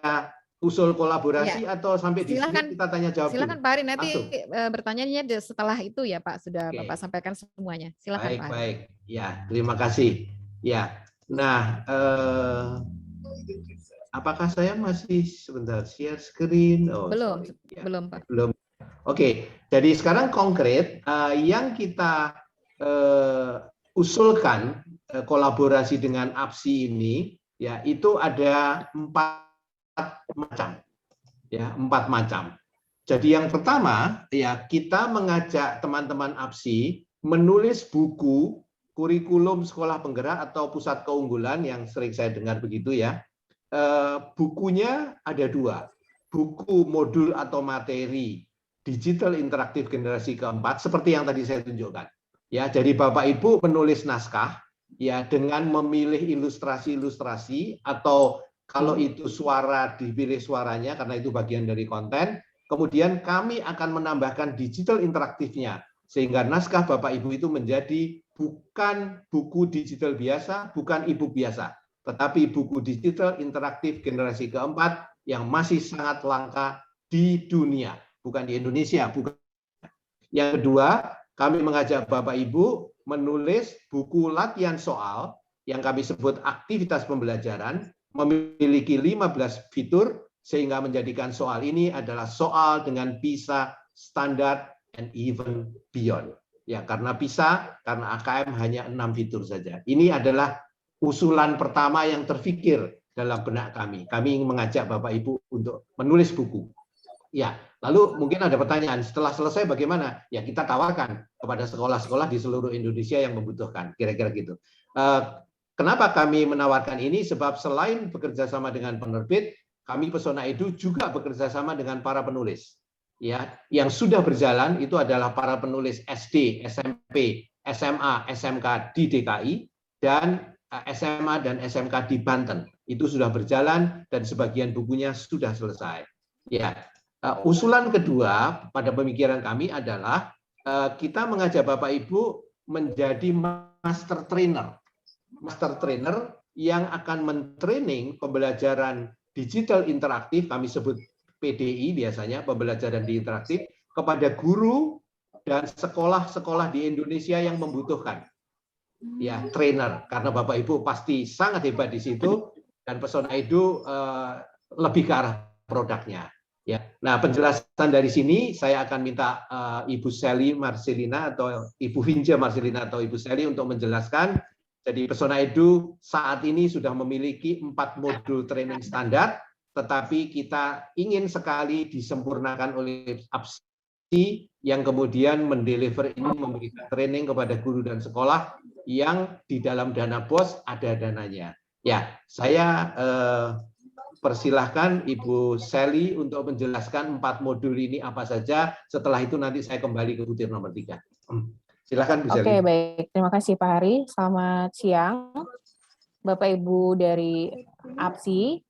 usul kolaborasi atau sampai di sini kita tanya jawab. Silakan Pak Hari, nanti bertanyanya setelah itu ya Pak, sudah Bapak sampaikan semuanya. Silakan Pak Hari. Baik, ya terima kasih. Ya, nah apakah saya masih sebentar share screen? Oh, belum, ya. belum Pak. Belum. Oke, jadi sekarang konkret yang kita usulkan kolaborasi dengan APSI ini, ya itu ada 4 macam, ya 4 macam. Jadi yang pertama, ya kita mengajak teman-teman APSI menulis buku kurikulum sekolah penggerak atau pusat keunggulan yang sering saya dengar begitu ya. Bukunya ada 2, buku modul atau materi digital interaktif generasi keempat seperti yang tadi saya tunjukkan. Ya, jadi Bapak Ibu menulis naskah ya dengan memilih ilustrasi-ilustrasi atau kalau itu suara dipilih suaranya karena itu bagian dari konten. Kemudian kami akan menambahkan digital interaktifnya sehingga naskah Bapak Ibu itu menjadi bukan buku digital biasa, bukan e-book biasa, tetapi buku digital interaktif generasi keempat yang masih sangat langka di dunia, bukan di Indonesia. Bukan. Yang kedua, kami mengajak Bapak Ibu menulis buku latihan soal yang kami sebut aktivitas pembelajaran, memiliki 15 fitur sehingga menjadikan soal ini adalah soal dengan PISA standar and even beyond. Ya, karena PISA, karena AKM hanya 6 fitur saja. Ini adalah usulan pertama yang terfikir dalam benak kami. Kami ingin mengajak Bapak Ibu untuk menulis buku. Ya, lalu mungkin ada pertanyaan, setelah selesai bagaimana? Ya, kita tawarkan kepada sekolah-sekolah di seluruh Indonesia yang membutuhkan, kira-kira gitu. Kenapa kami menawarkan ini? Sebab selain bekerja sama dengan penerbit, kami Pesona Edu juga bekerja sama dengan para penulis. Ya, yang sudah berjalan itu adalah para penulis SD, SMP, SMA, SMK di DKI dan SMA dan SMK di Banten. Itu sudah berjalan dan sebagian bukunya sudah selesai. Ya, usulan kedua pada pemikiran kami adalah kita mengajak Bapak Ibu menjadi master trainer. Master trainer yang akan mentraining pembelajaran digital interaktif, kami sebut PDI biasanya, pembelajaran di interaktif, kepada guru dan sekolah-sekolah di Indonesia yang membutuhkan. Ya, trainer, karena Bapak Ibu pasti sangat hebat di situ dan Pesona Edu lebih ke arah produknya. Ya, nah penjelasan dari sini saya akan minta Ibu Sally Marcelina atau Ibu Vinja Marcelina atau Ibu Sally untuk menjelaskan. Jadi Pesona Edu saat ini sudah memiliki 4 modul training standar, tetapi kita ingin sekali disempurnakan oleh APSI yang kemudian mendeliver ini, memberikan training kepada guru dan sekolah yang di dalam dana BOS ada dananya. Ya, saya persilahkan Ibu Sally untuk menjelaskan 4 modul ini apa saja. Setelah itu nanti saya kembali ke butir nomor 3. Silakan Bu Sally. Oke, baik. Terima kasih Pak Hari. Selamat siang. Bapak Ibu dari APSI,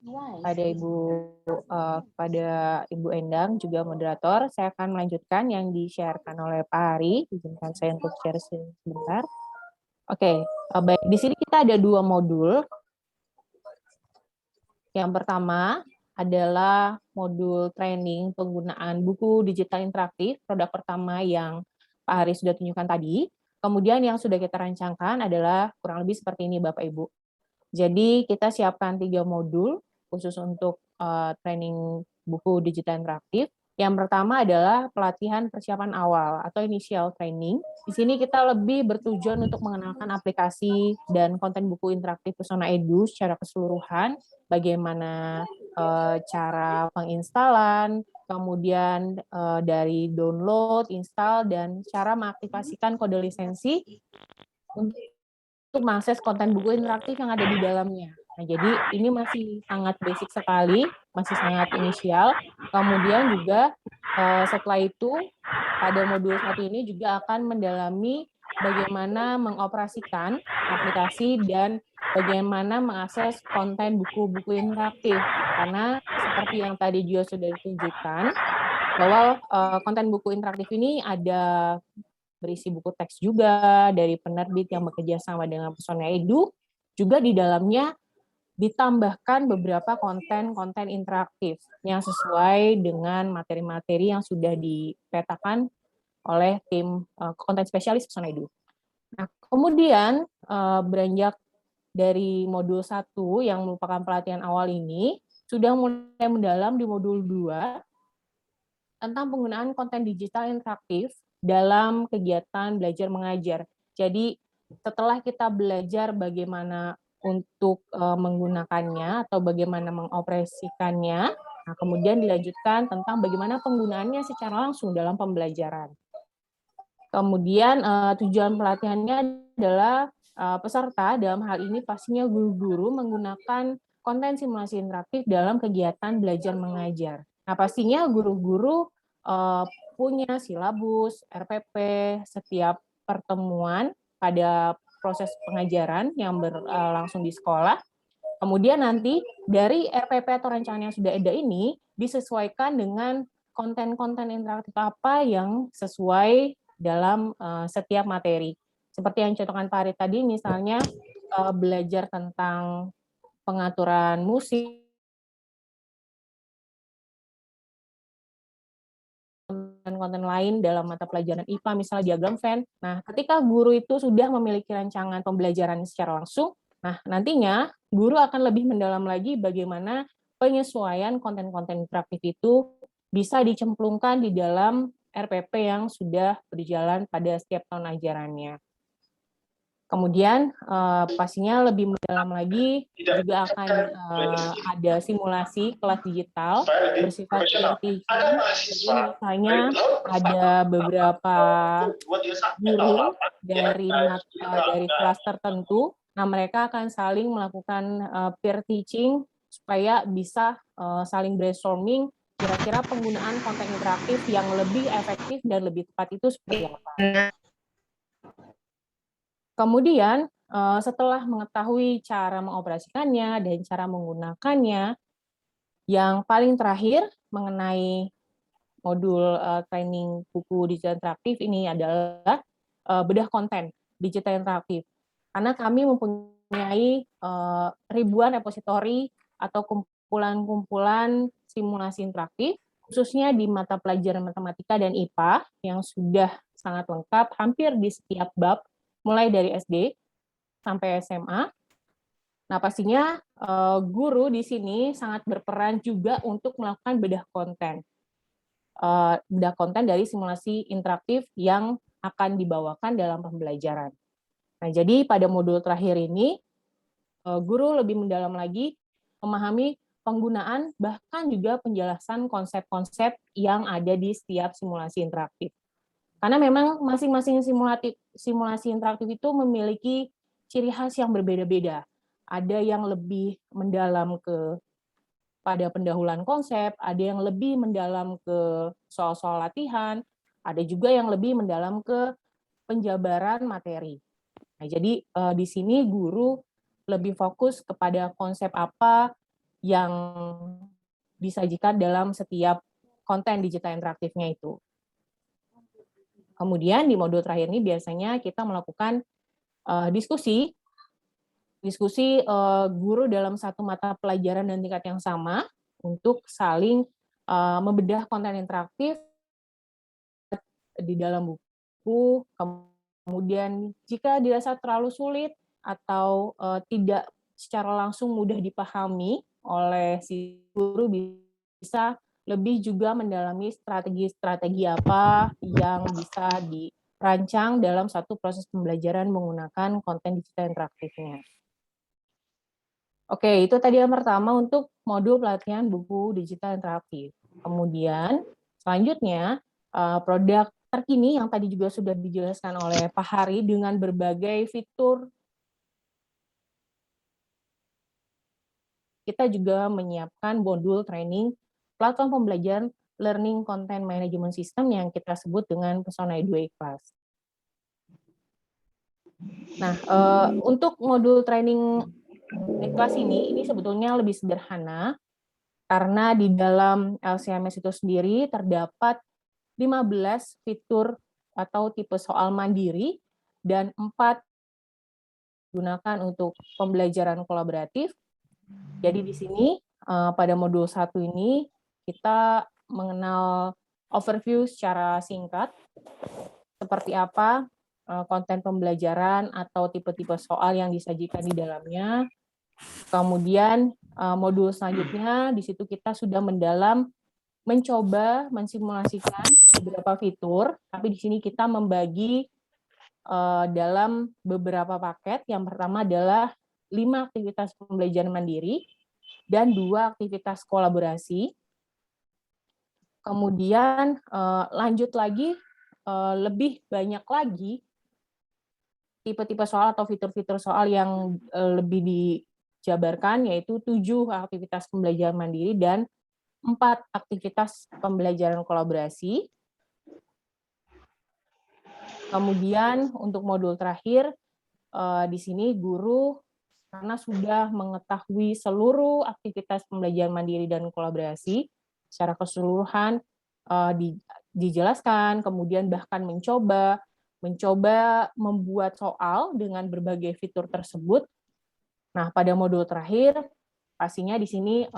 pada Ibu Endang juga moderator, saya akan melanjutkan yang di-share-kan oleh Pak Hari. Izinkan saya untuk share sebentar. Oke, baik. Di sini kita ada 2 modul. Yang pertama adalah modul training penggunaan buku digital interaktif, produk pertama yang Pak Hari sudah tunjukkan tadi. Kemudian yang sudah kita rancangkan adalah kurang lebih seperti ini Bapak Ibu. Jadi kita siapkan 3 modul khusus untuk training buku digital interaktif. Yang pertama adalah pelatihan persiapan awal atau initial training. Di sini kita lebih bertujuan untuk mengenalkan aplikasi dan konten buku interaktif Pesona Edu secara keseluruhan, bagaimana cara penginstalan, kemudian dari download, install, dan cara mengaktifasikan kode lisensi untuk mengakses konten buku interaktif yang ada di dalamnya. Nah, jadi ini masih sangat basic sekali, masih sangat inisial. Kemudian juga setelah itu pada modul 1 ini juga akan mendalami bagaimana mengoperasikan aplikasi dan bagaimana mengakses konten buku-buku interaktif. Karena seperti yang tadi juga sudah ditunjukkan, bahwa konten buku interaktif ini ada berisi buku teks juga dari penerbit yang bekerja sama dengan Pesona Edu, juga di dalamnya ditambahkan beberapa konten-konten interaktif yang sesuai dengan materi-materi yang sudah dipetakan oleh tim konten spesialis Pesona Edu. Nah, kemudian beranjak dari modul 1 yang merupakan pelatihan awal ini, sudah mulai mendalam di modul 2 tentang penggunaan konten digital interaktif dalam kegiatan belajar mengajar. Jadi setelah kita belajar bagaimana untuk menggunakannya atau bagaimana mengoperasikannya, nah kemudian dilanjutkan tentang bagaimana penggunaannya secara langsung dalam pembelajaran. Kemudian tujuan pelatihannya adalah peserta dalam hal ini pastinya guru-guru menggunakan konten simulasi interaktif dalam kegiatan belajar mengajar. Nah pastinya guru-guru punya silabus, RPP, setiap pertemuan pada proses pengajaran yang berlangsung di sekolah. Kemudian nanti dari RPP atau rancangan yang sudah ada ini disesuaikan dengan konten-konten interaktif apa yang sesuai dalam setiap materi. Seperti yang contohkan Pak Ari tadi, misalnya belajar tentang pengaturan musik, konten-konten lain dalam mata pelajaran IPA, misalnya diagram Venn. Nah, ketika guru itu sudah memiliki rancangan pembelajaran secara langsung, nah nantinya guru akan lebih mendalam lagi bagaimana penyesuaian konten-konten interaktif itu bisa dicemplungkan di dalam RPP yang sudah berjalan pada setiap tahun ajarannya. Kemudian pastinya lebih mendalam lagi juga akan ada simulasi kelas digital bersifat peer teaching. Jadi misalnya ada beberapa guru dari kelas tertentu, nah mereka akan saling melakukan peer teaching supaya bisa saling brainstorming kira-kira penggunaan konten interaktif yang lebih efektif dan lebih tepat itu seperti apa. Kemudian, setelah mengetahui cara mengoperasikannya dan cara menggunakannya, yang paling terakhir mengenai modul training buku digital interaktif ini adalah bedah konten digital interaktif. Karena kami mempunyai ribuan repositori atau kumpulan-kumpulan simulasi interaktif, khususnya di mata pelajaran matematika dan IPA yang sudah sangat lengkap hampir di setiap bab, mulai dari SD sampai SMA. Nah, pastinya guru di sini sangat berperan juga untuk melakukan bedah konten dari simulasi interaktif yang akan dibawakan dalam pembelajaran. Nah, jadi pada modul terakhir ini, guru lebih mendalam lagi memahami penggunaan bahkan juga penjelasan konsep-konsep yang ada di setiap simulasi interaktif. Karena memang masing-masing simulasi interaktif itu memiliki ciri khas yang berbeda-beda. Ada yang lebih mendalam pada pendahuluan konsep, ada yang lebih mendalam ke soal-soal latihan, ada juga yang lebih mendalam ke penjabaran materi. Nah, jadi di sini guru lebih fokus kepada konsep apa yang disajikan dalam setiap konten digital interaktifnya itu. Kemudian di modul terakhir ini biasanya kita melakukan diskusi guru dalam satu mata pelajaran dan tingkat yang sama untuk saling membedah konten interaktif di dalam buku. Kemudian jika dirasa terlalu sulit atau tidak secara langsung mudah dipahami oleh si guru, bisa lebih juga mendalami strategi-strategi apa yang bisa dirancang dalam satu proses pembelajaran menggunakan konten digital interaktifnya. Oke, itu tadi yang pertama untuk modul pelatihan buku digital interaktif. Kemudian selanjutnya produk terkini yang tadi juga sudah dijelaskan oleh Pak Hari dengan berbagai fitur. Kita juga menyiapkan modul training platform pembelajaran Learning Content Management System yang kita sebut dengan Pesona Edu E-Class. Nah, untuk modul training E-Class ini sebetulnya lebih sederhana karena di dalam LCMS itu sendiri terdapat 15 fitur atau tipe soal mandiri dan 4 digunakan untuk pembelajaran kolaboratif. Jadi di sini pada modul 1 ini kita mengenal overview secara singkat seperti apa konten pembelajaran atau tipe-tipe soal yang disajikan di dalamnya. Kemudian modul selanjutnya di situ kita sudah mencoba mensimulasikan beberapa fitur, tapi di sini kita membagi dalam beberapa paket. Yang pertama adalah 5 aktivitas pembelajaran mandiri dan 2 aktivitas kolaborasi. Kemudian lanjut lagi lebih banyak lagi tipe-tipe soal atau fitur-fitur soal yang lebih dijabarkan, yaitu 7 aktivitas pembelajaran mandiri dan 4 aktivitas pembelajaran kolaborasi. Kemudian untuk modul terakhir, di sini guru karena sudah mengetahui seluruh aktivitas pembelajaran mandiri dan kolaborasi secara keseluruhan dijelaskan, kemudian bahkan mencoba membuat soal dengan berbagai fitur tersebut. Nah, pada modul terakhir, pastinya di sini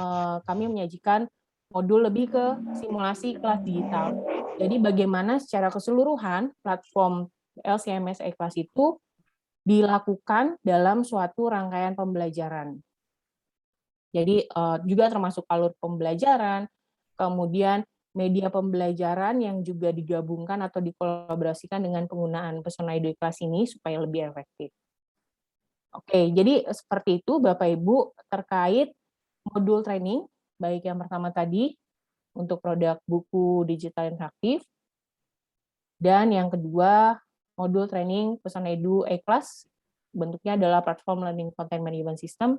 kami menyajikan modul lebih ke simulasi kelas digital. Jadi bagaimana secara keseluruhan platform LCMS E-Class itu dilakukan dalam suatu rangkaian pembelajaran. Jadi juga termasuk alur pembelajaran, kemudian media pembelajaran yang juga digabungkan atau dikolaborasikan dengan penggunaan Pesona Edu E-Class ini supaya lebih efektif. Oke, jadi seperti itu Bapak Ibu terkait modul training, baik yang pertama tadi untuk produk buku digital interaktif, dan yang kedua modul training Pesona Edu E-Class, bentuknya adalah platform Learning Content Management System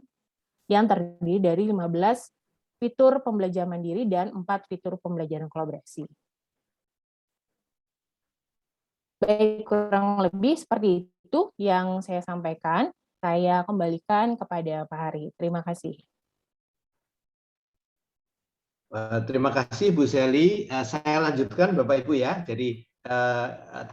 yang terdiri dari 15 fitur pembelajaran mandiri dan 4 fitur pembelajaran kolaborasi. Baik, kurang lebih seperti itu yang saya sampaikan. Saya kembalikan kepada Pak Hari. Terima kasih. Terima kasih Bu Sally. Saya lanjutkan Bapak Ibu ya. Jadi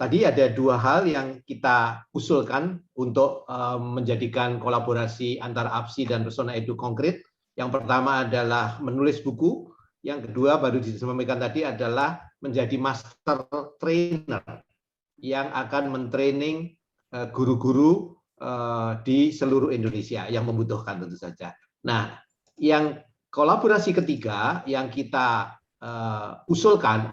tadi ada 2 hal yang kita usulkan untuk menjadikan kolaborasi antara APSI dan Pesona Edu konkret. Yang pertama adalah menulis buku, yang kedua baru disampaikan tadi adalah menjadi master trainer yang akan mentraining guru-guru di seluruh Indonesia yang membutuhkan tentu saja. Nah, yang kolaborasi ketiga yang kita usulkan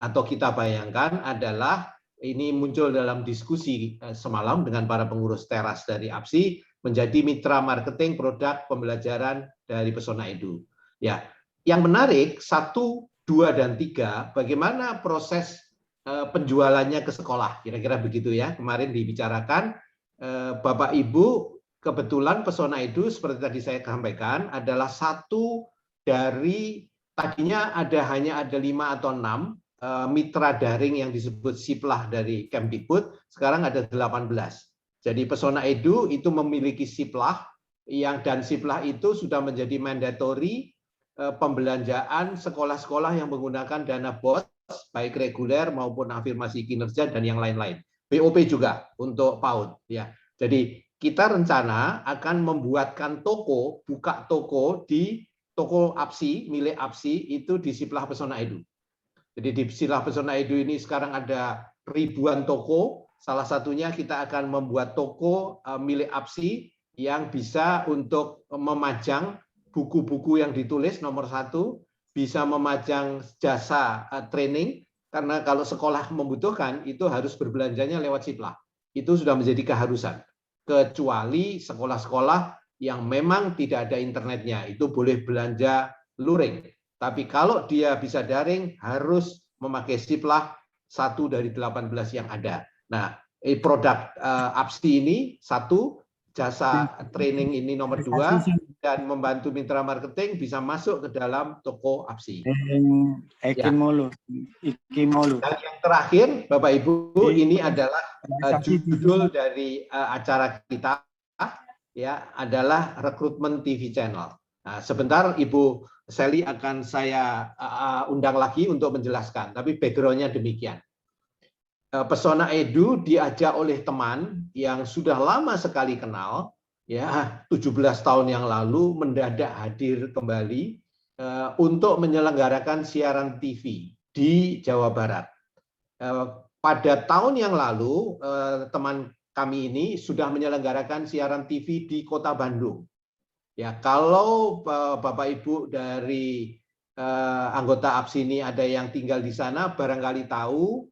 atau kita bayangkan adalah ini muncul dalam diskusi semalam dengan para pengurus teras dari APSI, menjadi mitra marketing produk pembelajaran dari Pesona Edu. Ya, yang menarik 1, 2, dan 3, bagaimana proses penjualannya ke sekolah, kira-kira begitu ya. Kemarin dibicarakan, Bapak Ibu, kebetulan Pesona Edu seperti tadi saya sampaikan adalah satu dari tadinya hanya ada 5 atau 6 mitra daring yang disebut Siplah dari Kemdikbud, sekarang ada 18. Jadi Pesona Edu itu memiliki Siplah dan Siplah itu sudah menjadi mandatory pembelanjaan sekolah-sekolah yang menggunakan dana BOS baik reguler maupun afirmasi kinerja dan yang lain-lain. BOP juga untuk PAUD ya. Jadi kita rencana akan membuatkan toko, buka toko di toko APSI, milik APSI itu di Siplah Pesona Edu. Jadi di Siplah Pesona Edu ini sekarang ada ribuan toko. Salah satunya kita akan membuat toko milik APSI yang bisa untuk memajang buku-buku yang ditulis nomor 1, bisa memajang jasa training, karena kalau sekolah membutuhkan itu harus berbelanjanya lewat Siplah. Itu sudah menjadi keharusan. Kecuali sekolah-sekolah yang memang tidak ada internetnya, itu boleh belanja luring. Tapi kalau dia bisa daring, harus memakai Siplah 1 dari 18 yang ada. Nah, produk APSI ini 1, jasa training ini nomor 2, dan membantu mitra marketing bisa masuk ke dalam toko APSI. Ya. Dan yang terakhir, Bapak Ibu, ini adalah judul dari acara kita, ya, adalah rekrutmen TV channel. Nah, sebentar Ibu Sally akan saya undang lagi untuk menjelaskan, tapi background-nya demikian. Pesona Edu diajak oleh teman yang sudah lama sekali kenal, ya, 17 tahun yang lalu mendadak hadir kembali untuk menyelenggarakan siaran TV di Jawa Barat. Pada tahun yang lalu, teman kami ini sudah menyelenggarakan siaran TV di Kota Bandung. Ya, kalau Bapak Ibu dari anggota APSI ini ada yang tinggal di sana, barangkali tahu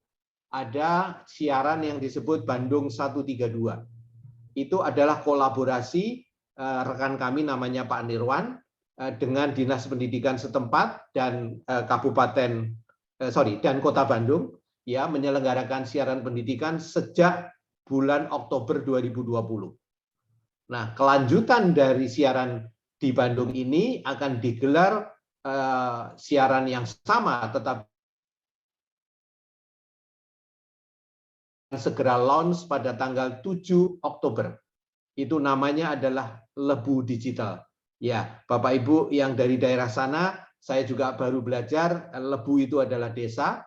ada siaran yang disebut Bandung 132. Itu adalah kolaborasi rekan kami namanya Pak Nirwan dengan Dinas Pendidikan setempat dan dan Kota Bandung, ya, menyelenggarakan siaran pendidikan sejak bulan Oktober 2020. Nah, kelanjutan dari siaran di Bandung ini akan digelar siaran yang sama, tetapi segera launch pada tanggal 7 Oktober. Itu namanya adalah Lebu Digital. Ya, Bapak Ibu yang dari daerah sana, saya juga baru belajar, Lebu itu adalah desa.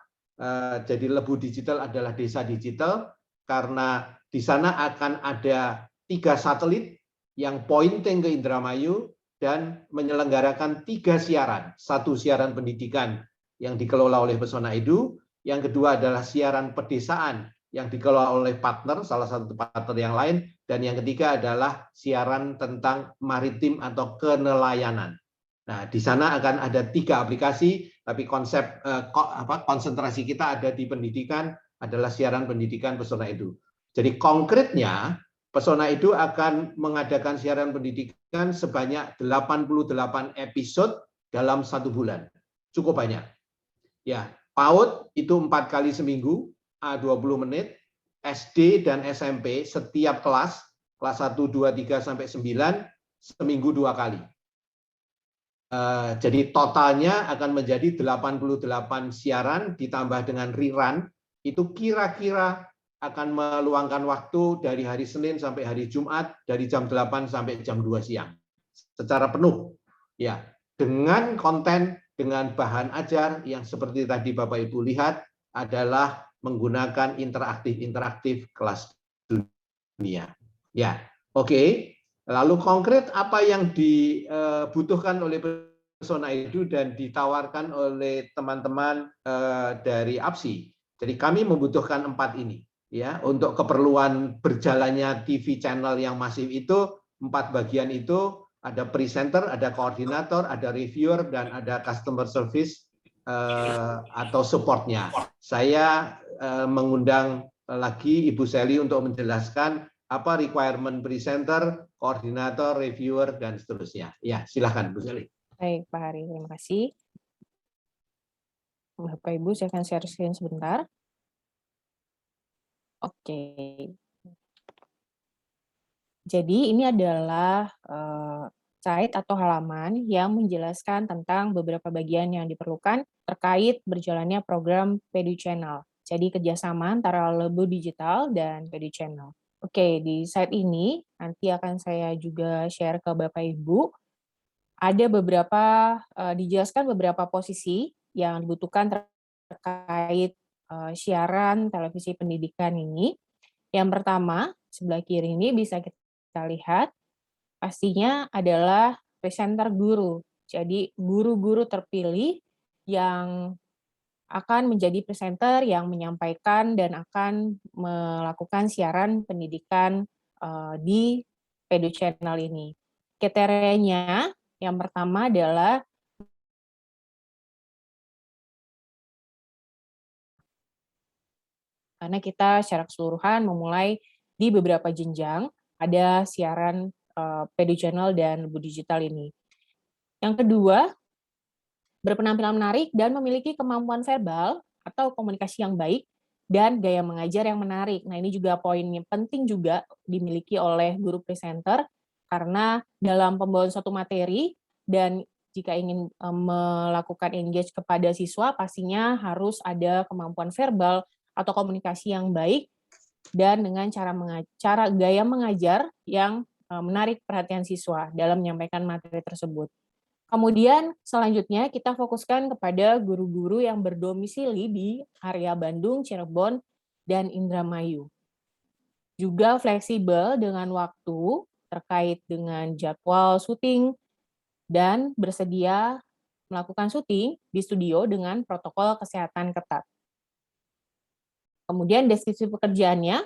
Jadi Lebu Digital adalah desa digital, karena di sana akan ada 3 satelit yang pointing ke Indramayu dan menyelenggarakan 3 siaran. 1 siaran pendidikan yang dikelola oleh Pesona Edu, yang kedua adalah siaran pedesaan yang dikelola oleh partner, salah satu partner yang lain, dan yang ketiga adalah siaran tentang maritim atau kenelayanan. Nah, di sana akan ada 3 aplikasi, tapi konsep konsentrasi kita ada di pendidikan, adalah siaran pendidikan Pesona Edu. Jadi konkretnya, Pesona Edu akan mengadakan siaran pendidikan sebanyak 88 episode dalam 1 bulan. Cukup banyak. Ya, PAUD itu 4 kali seminggu, 20 menit, SD dan SMP setiap kelas 1, 2, 3, sampai 9, seminggu 2 kali. Jadi totalnya akan menjadi 88 siaran ditambah dengan rerun, itu kira-kira akan meluangkan waktu dari hari Senin sampai hari Jumat, dari jam 8 sampai jam 2 siang. Secara penuh. Ya, dengan konten, dengan bahan ajar yang seperti tadi Bapak Ibu lihat, adalah menggunakan interaktif kelas dunia. Ya, oke. Lalu konkret apa yang dibutuhkan oleh Pesona Edu dan ditawarkan oleh teman-teman dari APSI. Jadi kami membutuhkan 4 ini, ya, untuk keperluan berjalannya TV channel yang masif itu 4 bagian itu, ada presenter, ada koordinator, ada reviewer, dan ada customer service atau supportnya. Saya mengundang lagi Ibu Sally untuk menjelaskan apa requirement presenter, koordinator, reviewer, dan seterusnya. Ya, silakan Bu Sally. Baik, Pak Hari, terima kasih. Bapak Ibu, saya akan share screen sebentar. Oke. Jadi ini adalah site atau halaman yang menjelaskan tentang beberapa bagian yang diperlukan terkait berjalannya program Pedu Channel. Jadi kerjasama antara Lebu Digital dan Pedu Channel. Oke, di site ini nanti akan saya juga share ke Bapak Ibu. Ada beberapa, dijelaskan beberapa posisi yang dibutuhkan terkait siaran televisi pendidikan ini. Yang pertama, sebelah kiri ini bisa kita lihat, pastinya adalah presenter guru. Jadi guru-guru terpilih yang akan menjadi presenter yang menyampaikan dan akan melakukan siaran pendidikan di Pedu Channel ini. Kriterianya yang pertama adalah karena kita secara keseluruhan memulai di beberapa jenjang, ada siaran PD channel dan Lebu Digital ini. Yang kedua, berpenampilan menarik dan memiliki kemampuan verbal atau komunikasi yang baik dan gaya mengajar yang menarik. Nah, ini juga poin yang penting juga dimiliki oleh guru presenter, karena dalam pembawaan suatu materi dan jika ingin melakukan engage kepada siswa, pastinya harus ada kemampuan verbal atau komunikasi yang baik dan dengan cara gaya mengajar yang menarik perhatian siswa dalam menyampaikan materi tersebut. Kemudian selanjutnya kita fokuskan kepada guru-guru yang berdomisili di area Bandung, Cirebon, dan Indramayu. Juga fleksibel dengan waktu terkait dengan jadwal syuting dan bersedia melakukan syuting di studio dengan protokol kesehatan ketat. Kemudian deskripsi pekerjaannya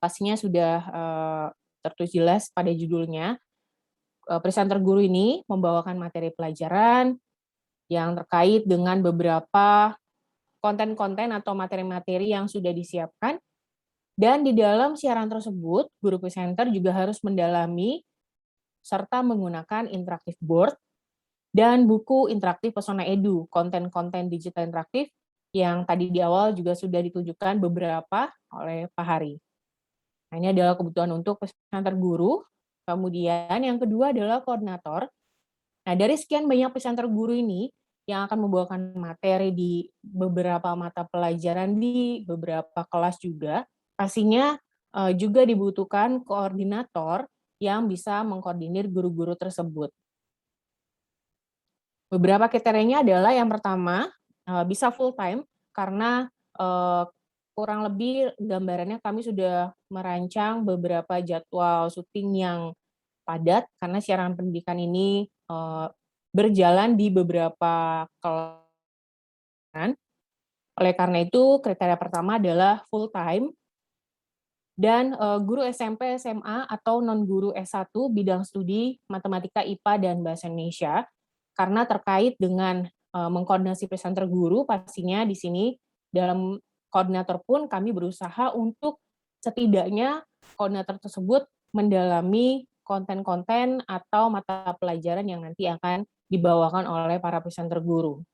pastinya sudah tertulis jelas pada judulnya. Presenter guru ini membawakan materi pelajaran yang terkait dengan beberapa konten-konten atau materi-materi yang sudah disiapkan, dan di dalam siaran tersebut, guru presenter juga harus mendalami serta menggunakan interaktif board dan buku interaktif Pesona Edu, konten-konten digital interaktif yang tadi di awal juga sudah ditunjukkan beberapa oleh Pak Hari. Nah, ini adalah kebutuhan untuk presenter guru. Kemudian yang kedua adalah koordinator. Nah, dari sekian banyak presenter guru ini yang akan membawakan materi di beberapa mata pelajaran di beberapa kelas juga, pastinya juga dibutuhkan koordinator yang bisa mengkoordinir guru-guru tersebut. Beberapa kriterianya adalah yang pertama, bisa full time, karena kurang lebih gambarannya kami sudah merancang beberapa jadwal syuting yang padat, karena siaran pendidikan ini berjalan di beberapa kelas. Oleh karena itu, kriteria pertama adalah full time, dan guru SMP, SMA, atau non-guru S1 bidang studi Matematika, IPA, dan Bahasa Indonesia, karena terkait dengan mengkoordinasi presenter guru, pastinya di sini dalam koordinator pun kami berusaha untuk setidaknya koordinator tersebut mendalami konten-konten atau mata pelajaran yang nanti akan dibawakan oleh para presenter guru.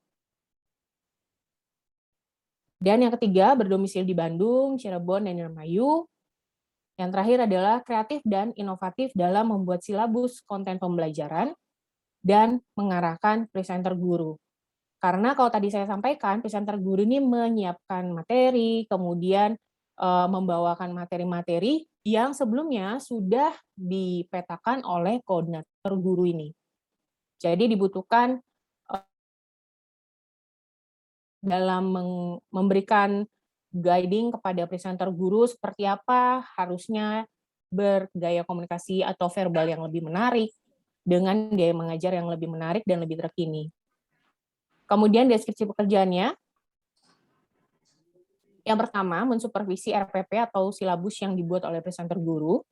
Dan yang ketiga, berdomisili di Bandung, Cirebon, dan Indramayu. Yang terakhir adalah kreatif dan inovatif dalam membuat silabus konten pembelajaran dan mengarahkan presenter guru. Karena kalau tadi saya sampaikan, presenter guru ini menyiapkan materi, kemudian membawakan materi-materi yang sebelumnya sudah dipetakan oleh koordinator guru ini. Jadi dibutuhkan dalam memberikan guiding kepada presenter guru seperti apa harusnya bergaya komunikasi atau verbal yang lebih menarik, dengan gaya mengajar yang lebih menarik dan lebih terkini. Kemudian deskripsi pekerjaannya, yang pertama mensupervisi RPP atau silabus yang dibuat oleh presenter guru,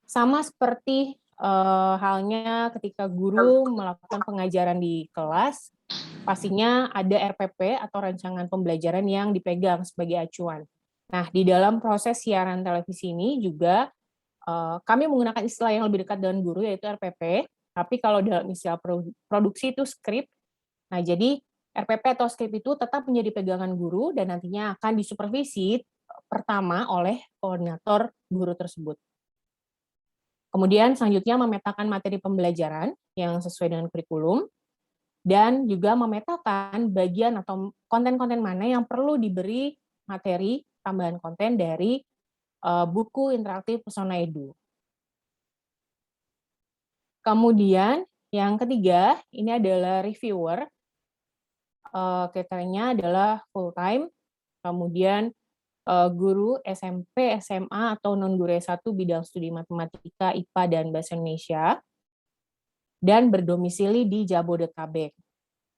sama seperti halnya ketika guru melakukan pengajaran di kelas, pastinya ada RPP atau rancangan pembelajaran yang dipegang sebagai acuan. Nah, di dalam proses siaran televisi ini juga kami menggunakan istilah yang lebih dekat dengan guru, yaitu RPP, tapi kalau dalam istilah produksi itu skrip. Nah, jadi RPP atau skrip itu tetap menjadi pegangan guru dan nantinya akan disupervisi pertama oleh koordinator guru tersebut. Kemudian selanjutnya memetakan materi pembelajaran yang sesuai dengan kurikulum, dan juga memetakan bagian atau konten-konten mana yang perlu diberi materi tambahan konten dari buku interaktif Pesona Edu. Kemudian yang ketiga, ini adalah reviewer. Kriterianya adalah full time, kemudian guru SMP, SMA, atau non-guru S1 bidang studi Matematika, IPA, dan Bahasa Indonesia, dan berdomisili di Jabodetabek.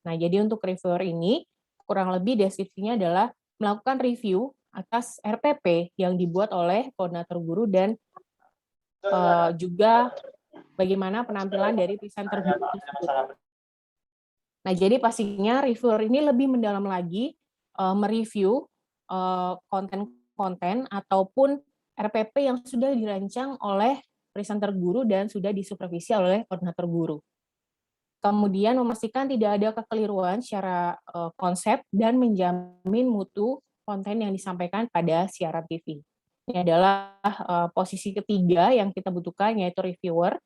Nah, jadi untuk reviewer ini, kurang lebih deskripsinya adalah melakukan review atas RPP yang dibuat oleh koordinator guru dan juga bagaimana penampilan dari presenter guru tersebut. Nah, jadi pastinya reviewer ini lebih mendalam lagi mereview konten-konten ataupun RPP yang sudah dirancang oleh presenter guru dan sudah disupervisi oleh koordinator guru. Kemudian memastikan tidak ada kekeliruan secara konsep dan menjamin mutu konten yang disampaikan pada siaran TV. Ini adalah posisi ketiga yang kita butuhkan, yaitu reviewer.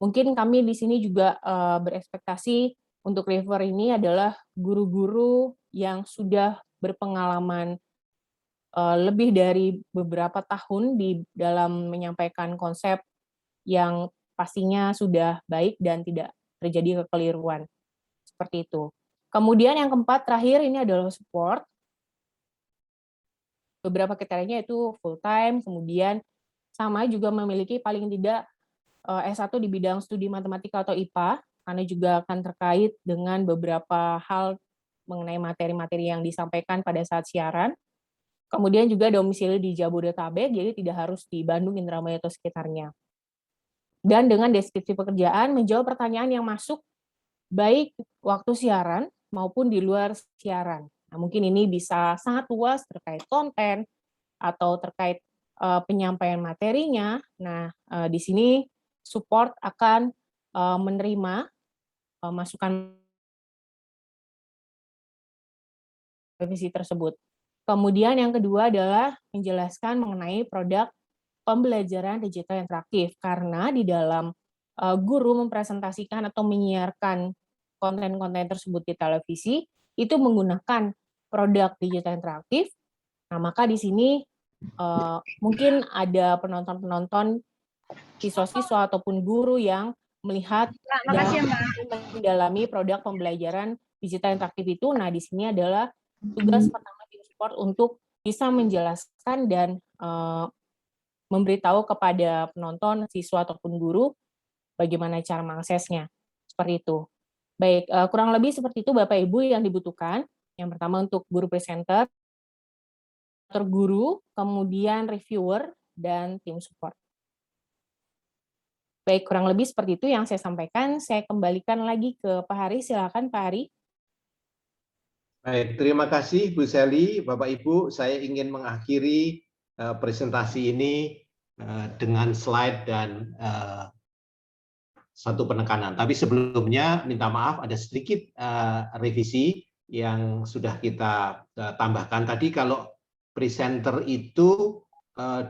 Mungkin kami di sini juga berekspektasi untuk reviewer ini adalah guru-guru yang sudah berpengalaman lebih dari beberapa tahun di dalam menyampaikan konsep yang pastinya sudah baik dan tidak terjadi kekeliruan. Seperti itu. Kemudian yang keempat, terakhir, ini adalah support. Beberapa kriterianya itu full time, kemudian sama juga memiliki paling tidak S1 di bidang studi matematika atau IPA, karena juga akan terkait dengan beberapa hal mengenai materi-materi yang disampaikan pada saat siaran. Kemudian juga domisili di Jabodetabek, jadi tidak harus di Bandung, Indramayu, atau sekitarnya. Dan dengan deskripsi pekerjaan, menjawab pertanyaan yang masuk baik waktu siaran maupun di luar siaran. Nah, mungkin ini bisa sangat luas terkait konten atau terkait penyampaian materinya. Nah, di sini support akan menerima masukan revisi tersebut. Kemudian yang kedua adalah menjelaskan mengenai produk pembelajaran digital interaktif, karena di dalam guru mempresentasikan atau menyiarkan konten-konten tersebut di televisi, itu menggunakan produk digital interaktif. Nah, maka di sini mungkin ada penonton-penonton, siswa-siswa ataupun guru yang melihat dan mendalami produk pembelajaran digital interaktif itu. Nah, di sini adalah tugas pertama tim support untuk bisa menjelaskan dan memberitahu kepada penonton, siswa ataupun guru bagaimana cara mengaksesnya. Seperti itu. Baik, kurang lebih seperti itu Bapak Ibu yang dibutuhkan. Yang pertama untuk guru presenter, guru, kemudian reviewer, dan tim support. Baik, kurang lebih seperti itu yang saya sampaikan. Saya kembalikan lagi ke Pak Hari. Silakan Pak Hari. Baik, terima kasih Bu Sally, Bapak Ibu. Saya ingin mengakhiri presentasi ini dengan slide dan satu penekanan. Tapi sebelumnya minta maaf ada sedikit revisi yang sudah kita tambahkan tadi. Kalau presenter itu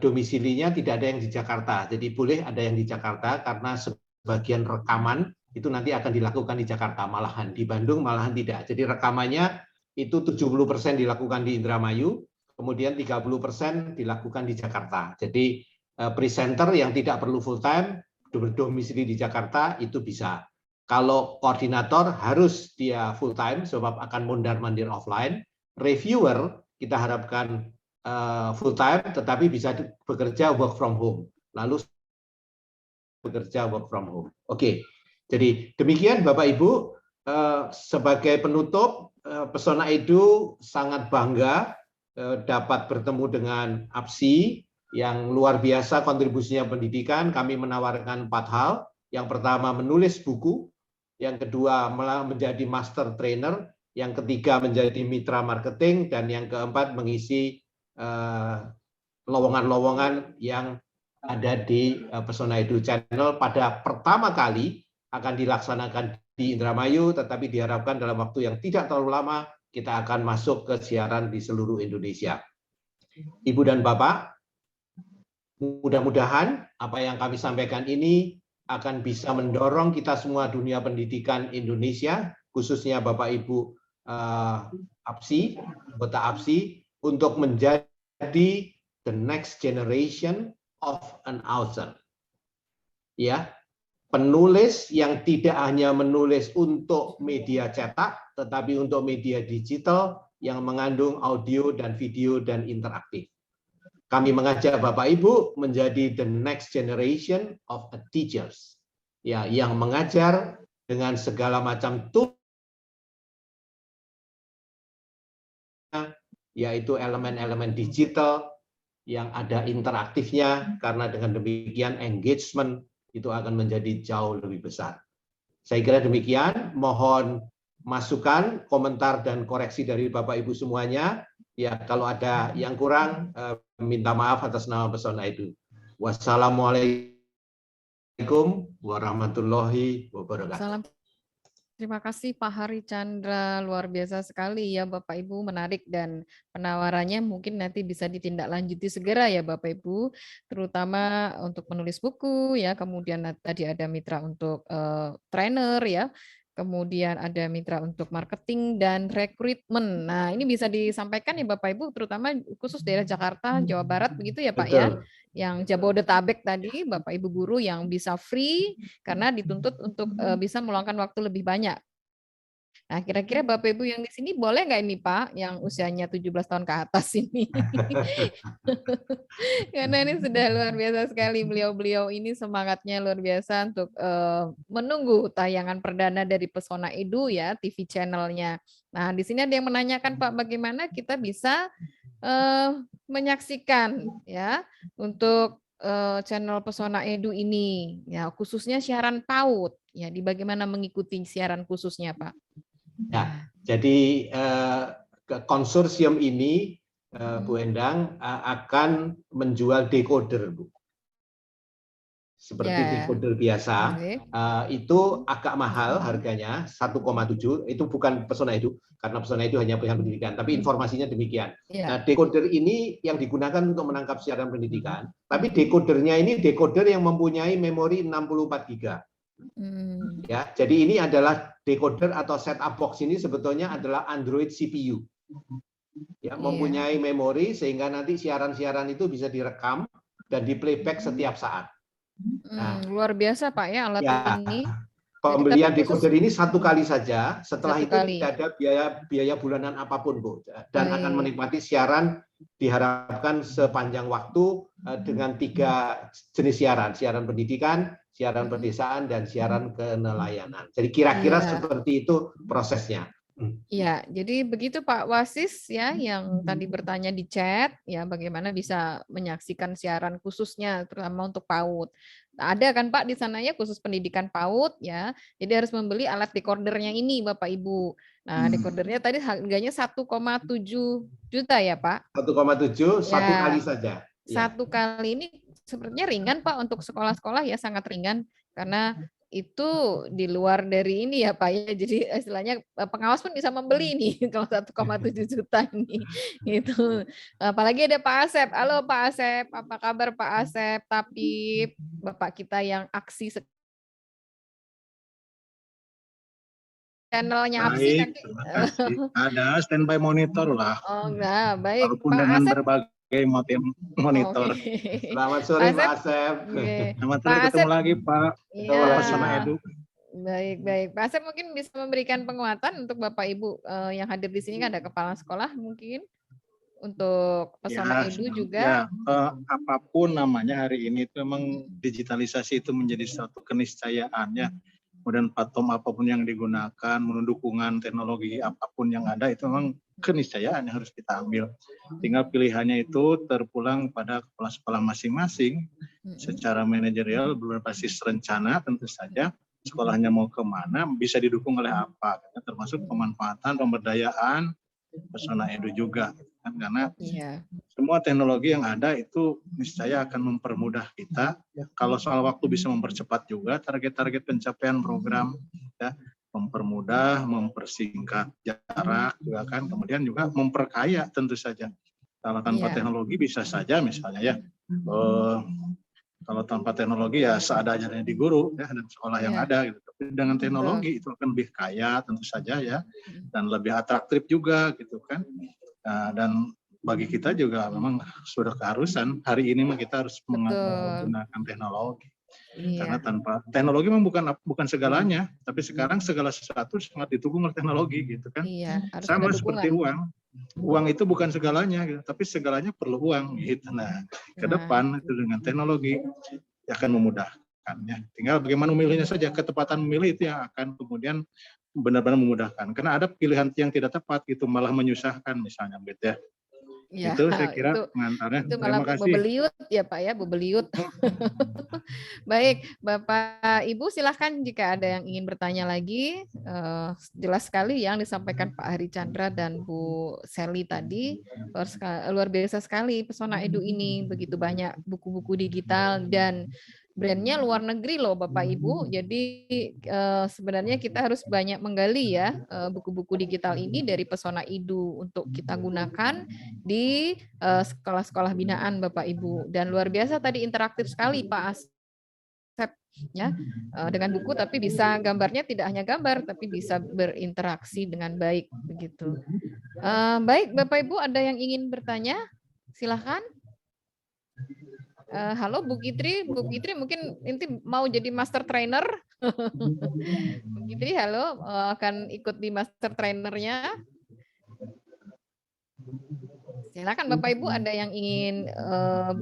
domisilinya tidak ada yang di Jakarta, jadi boleh ada yang di Jakarta karena sebagian rekaman itu nanti akan dilakukan di Jakarta, malahan di Bandung malahan tidak. Jadi rekamannya itu 70% dilakukan di Indramayu, kemudian 30% dilakukan di Jakarta. Jadi presenter yang tidak perlu full time berdomisili di Jakarta itu bisa. Kalau koordinator harus dia full time sebab akan mondar-mandir offline. Reviewer kita harapkan full time tetapi bisa bekerja work from home. Lalu bekerja work from home. Oke. Jadi demikian Bapak Ibu, sebagai penutup Pesona Edu sangat bangga dapat bertemu dengan APSI yang luar biasa kontribusinya pendidikan. Kami menawarkan 4 hal. Yang pertama menulis buku, yang kedua menjadi master trainer, yang ketiga menjadi mitra marketing, dan yang keempat mengisi lowongan-lowongan yang ada di Pesona Edu Channel. Pada pertama kali akan dilaksanakan di Indramayu, tetapi diharapkan dalam waktu yang tidak terlalu lama kita akan masuk ke siaran di seluruh Indonesia. Ibu dan Bapak, mudah-mudahan apa yang kami sampaikan ini akan bisa mendorong kita semua dunia pendidikan Indonesia, khususnya Bapak Ibu APSI, anggota APSI, untuk menjadi the next generation of an author. Ya, penulis yang tidak hanya menulis untuk media cetak, tetapi untuk media digital yang mengandung audio dan video dan interaktif. Kami mengajak Bapak Ibu menjadi the next generation of teachers, ya, yang mengajar dengan segala macam tool, yaitu elemen-elemen digital yang ada interaktifnya, karena dengan demikian engagement itu akan menjadi jauh lebih besar. Saya kira demikian. Mohon masukan, komentar, dan koreksi dari Bapak Ibu semuanya. Ya, kalau ada yang kurang, minta maaf atas nama Pesona Edu. Wassalamualaikum warahmatullahi wabarakatuh. Salam. Terima kasih Pak Hari Chandra, luar biasa sekali ya Bapak Ibu, menarik dan penawarannya mungkin nanti bisa ditindaklanjuti segera ya Bapak Ibu, terutama untuk menulis buku ya, kemudian tadi ada mitra untuk trainer ya, kemudian ada mitra untuk marketing dan rekrutmen. Nah, ini bisa disampaikan ya Bapak Ibu, terutama khusus daerah Jakarta, Jawa Barat begitu ya Pak ya. Betul. Yang Jabodetabek tadi, Bapak Ibu guru yang bisa free karena dituntut untuk bisa meluangkan waktu lebih banyak. Nah, kira-kira Bapak Ibu yang di sini boleh nggak ini Pak, yang usianya 17 tahun ke atas ini? Karena ini sudah luar biasa sekali, beliau-beliau ini semangatnya luar biasa untuk menunggu tayangan perdana dari Pesona Edu ya, TV channelnya. Nah, di sini ada yang menanyakan Pak, bagaimana kita bisa menyaksikan ya untuk channel Pesona Edu ini, ya khususnya siaran PAUD, ya di bagaimana mengikuti siaran khususnya Pak? Ya, jadi konsorsium ini Bu Endang akan menjual decoder, Bu. Seperti decoder biasa, itu agak mahal harganya, 1,7, itu bukan Pesona Edu, karena Pesona Edu hanya pilihan pendidikan, tapi informasinya demikian. Nah, decoder ini yang digunakan untuk menangkap siaran pendidikan, tapi decodernya ini decoder yang mempunyai memori 64 GB. Ya, jadi ini adalah decoder atau set-up box ini sebetulnya adalah Android CPU. Ya, mempunyai memori sehingga nanti siaran-siaran itu bisa direkam dan di playback setiap saat. Nah, luar biasa Pak ya alat ini. Pembelian decoder ini satu kali saja, setelah itu tidak ada biaya bulanan apapun Bu, dan akan menikmati siaran diharapkan sepanjang waktu dengan 3 jenis siaran, siaran pendidikan, siaran pedesaan, dan siaran kenelayanan. Jadi kira-kira seperti itu prosesnya. Ya, jadi begitu Pak Wasis ya yang tadi bertanya di chat ya bagaimana bisa menyaksikan siaran khususnya terutama untuk PAUD. Ada kan Pak di sana ya khusus pendidikan PAUD ya. Jadi harus membeli alat decodernya ini Bapak Ibu. Nah, decodernya tadi harganya 1,7 juta ya Pak. 1,7 satu kali saja. Satu kali ini sepertinya ringan Pak untuk sekolah-sekolah ya, sangat ringan karena itu di luar dari ini ya Pak ya, jadi istilahnya pengawas pun bisa membeli ini kalau 1,7 juta ini gitu. Apalagi ada Pak Asep. Halo Pak Asep, apa kabar Pak Asep? Tapi Bapak kita yang aksi channelnya apa sih nanti? Ada standby monitor lah. Oh enggak, baik. Walaupun Pak dengan Asep, berbagai monitor. Selamat sore Pak Asep. Selamat sore, ketemu lagi Pak. Pesona Edu. Baik. Pak Asep mungkin bisa memberikan penguatan untuk Bapak Ibu yang hadir di sini, kan ada kepala sekolah mungkin untuk Pesona Edu juga. Apapun namanya hari ini itu memang digitalisasi itu menjadi suatu keniscayaan ya. Kemudian platform apapun yang digunakan, menurut dukungan teknologi apapun yang ada itu memang keniscayaan yang harus kita ambil. Tinggal pilihannya itu terpulang pada kepala sekolah masing-masing secara manajerial berbasis rencana tentu saja sekolahnya mau kemana, bisa didukung oleh apa, termasuk pemanfaatan, pemberdayaan Pesona Edu juga. Karena semua teknologi yang ada itu niscaya akan mempermudah kita. Kalau soal waktu bisa mempercepat juga target-target pencapaian program, ya, mempermudah, mempersingkat jarak juga kan, kemudian juga memperkaya tentu saja. Kalau tanpa teknologi bisa saja misalnya ya, kalau tanpa teknologi ya seadanya di guru ya dan sekolah yang ada gitu. Tapi dengan teknologi itu akan lebih kaya tentu saja ya, dan lebih atraktif juga gitu kan. Dan bagi kita juga memang sudah keharusan hari ini kita harus menggunakan teknologi. Karena tanpa teknologi memang bukan segalanya, tapi sekarang segala sesuatu sangat didukung oleh teknologi gitu kan. Sama seperti uang. Uang itu bukan segalanya gitu, tapi segalanya perlu uang gitu. Nah, ke depan itu dengan teknologi akan memudahkan ya. Tinggal bagaimana memilihnya saja, ketepatan memilih itu yang akan kemudian benar-benar memudahkan. Karena ada pilihan yang tidak tepat gitu malah menyusahkan misalnya gitu ya. Ya, Itu saya kira pengantarnya. itu malah Terima kasih. bebeliut ya Pak ya, bebeliut. Baik, Bapak Ibu silahkan jika ada yang ingin bertanya lagi. Jelas sekali yang disampaikan Pak Hari Chandra dan Bu Sally tadi, luar biasa sekali Pesona Edu ini, begitu banyak buku-buku digital dan brandnya luar negeri loh Bapak Ibu. Jadi sebenarnya kita harus banyak menggali ya buku-buku digital ini dari Pesona Edu untuk kita gunakan di sekolah-sekolah binaan Bapak Ibu. Dan luar biasa tadi interaktif sekali Pak Asep ya, dengan buku tapi bisa gambarnya tidak hanya gambar tapi bisa berinteraksi dengan baik begitu. Baik Bapak Ibu, ada yang ingin bertanya? Silahkan. Halo Bu Kitri mungkin inti mau jadi master trainer. Bu Kitri, halo, akan ikut di master trainernya. Silakan Bapak Ibu, ada yang ingin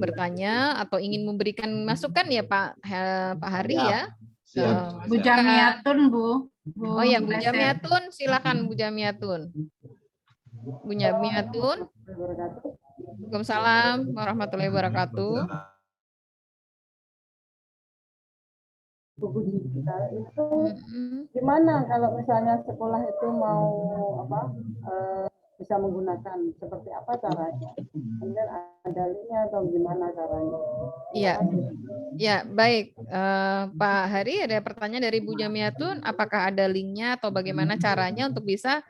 bertanya atau ingin memberikan masukan ya Pak Hari ya. Bu Jamiatun Bu. Oh ya Bu Jamiatun, silakan Bu Jamiatun. Bu Jamiatun. Waalaikumsalam warahmatullahi wabarakatuh. Buku digital itu gimana kalau misalnya sekolah itu mau bisa menggunakan, seperti apa caranya? Kemudian ada linknya atau gimana caranya? Iya, ya baik Pak Hari, ada pertanyaan dari Bu Jamiatun, apakah ada linknya atau bagaimana caranya untuk bisa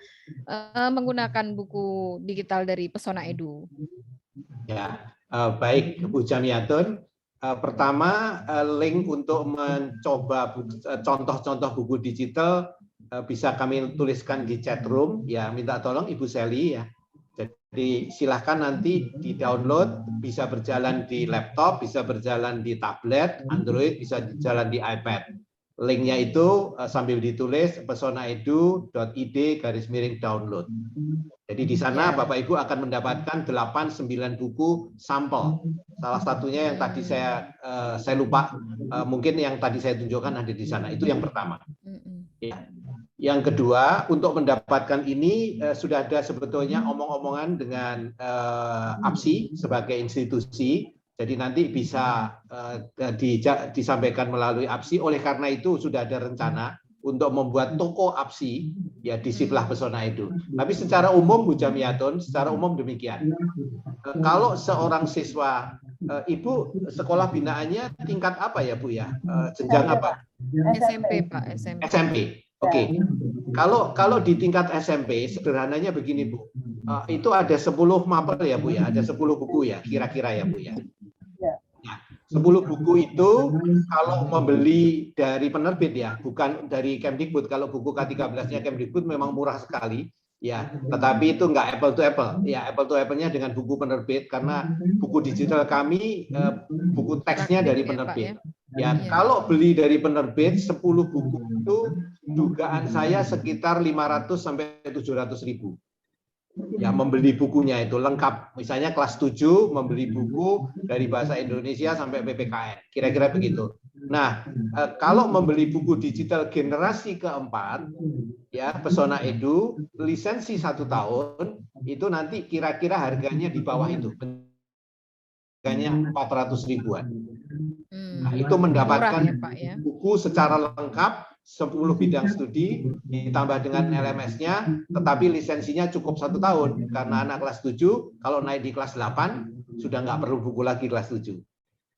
menggunakan buku digital dari Pesona Edu? Ya, baik Bu Jamiatun. Pertama, link untuk mencoba contoh-contoh buku digital bisa kami tuliskan di chat room. Ya, minta tolong Ibu Sally ya. Jadi silahkan nanti di download, bisa berjalan di laptop, bisa berjalan di tablet, Android, bisa berjalan di iPad. Linknya itu sambil ditulis pesonaedu.id/download. Jadi di sana Bapak Ibu akan mendapatkan 8-9 buku sampel. Salah satunya yang tadi saya lupa, mungkin yang tadi saya tunjukkan ada di sana. Itu yang pertama. Ya. Yang kedua, untuk mendapatkan ini sudah ada sebetulnya omong-omongan dengan APSI sebagai institusi. Jadi nanti bisa disampaikan melalui APSI. Oleh karena itu sudah ada rencana untuk membuat toko APSI ya di Siplah Pesona Edu. Tapi secara umum Bu Jamiatun, secara umum demikian. Kalau seorang siswa, Ibu sekolah binaannya tingkat apa ya Bu ya? Jenjang apa? SMP Pak, SMP. SMP. Oke. Kalau di tingkat SMP sederhananya begini Bu. Itu ada 10 mapel ya Bu ya, ada 10 buku ya kira-kira ya Bu ya. 10 buku itu kalau membeli dari penerbit ya, bukan dari Kemdikbud. Kalau buku K13-nya Kemdikbud memang murah sekali ya, tetapi itu enggak apple to apple. Ya, apple to apple-nya dengan buku penerbit karena buku digital kami buku teksnya dari penerbit. Ya, kalau beli dari penerbit 10 buku itu dugaan saya sekitar 500 sampai 700.000. Ya, membeli bukunya itu lengkap. Misalnya kelas 7 membeli buku dari bahasa Indonesia sampai PPKN. Kira-kira begitu. Nah, kalau membeli buku digital generasi keempat, ya Pesona Edu, lisensi 1 tahun, itu nanti kira-kira harganya di bawah itu. Harganya 400 ribuan. Nah, itu mendapatkan buku secara lengkap, 10 bidang studi ditambah dengan LMS-nya, tetapi lisensinya cukup 1 tahun karena anak kelas 7 kalau naik di kelas 8 sudah nggak perlu buku lagi kelas 7.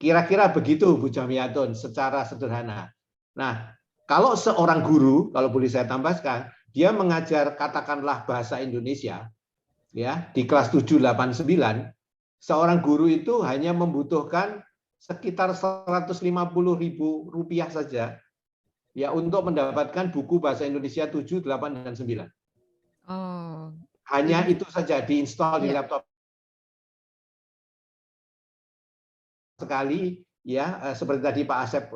Kira-kira begitu Bu Jamiatun secara sederhana. Nah, kalau seorang guru, kalau boleh saya tambahkan, dia mengajar katakanlah bahasa Indonesia ya di kelas 7, 8, 9, seorang guru itu hanya membutuhkan sekitar Rp150.000 saja ya untuk mendapatkan buku bahasa Indonesia 7, 8, dan 9. Oh. Hanya itu saja diinstal di laptop sekali ya, seperti tadi Pak Asep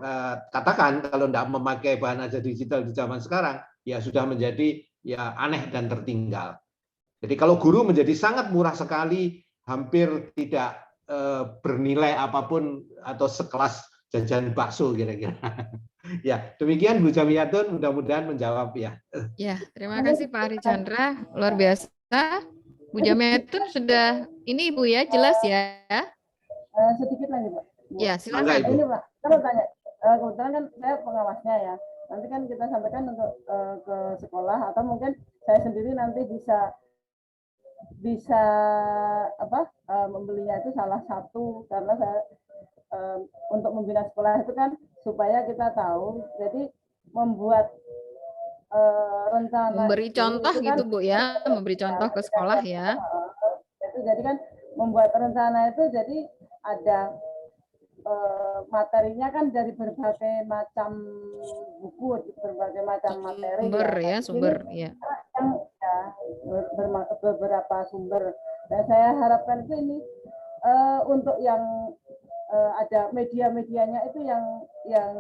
katakan, kalau tidak memakai bahan ajar digital di zaman sekarang ya sudah menjadi ya aneh dan tertinggal. Jadi kalau guru menjadi sangat murah sekali, hampir tidak bernilai apapun atau sekelas jajan bakso kira-kira. Ya, demikian Bu Jamiatun, mudah-mudahan menjawab ya. Ya, terima kasih Pak Hari Chandra, luar biasa. Bu Jamiatun sudah ini Ibu ya, jelas ya? Sedikit lagi Pak. Ya, silakan. Ini Pak, kalau tanya, kebetulan kan saya pengawasnya ya. Nanti kan kita sampaikan untuk ke sekolah atau mungkin saya sendiri nanti bisa membelinya itu salah satu karena saya untuk membina sekolah itu kan supaya kita tahu, jadi membuat rencana memberi contoh itu gitu kan, Bu ya, memberi contoh ke sekolah ya. Itu jadi kan membuat rencana itu jadi ada materinya kan dari berbagai macam buku, berbagai macam materi. Sumber ya, sumber ya. Yang beberapa sumber. Dan saya harapkan itu ini untuk yang ada media-medianya itu yang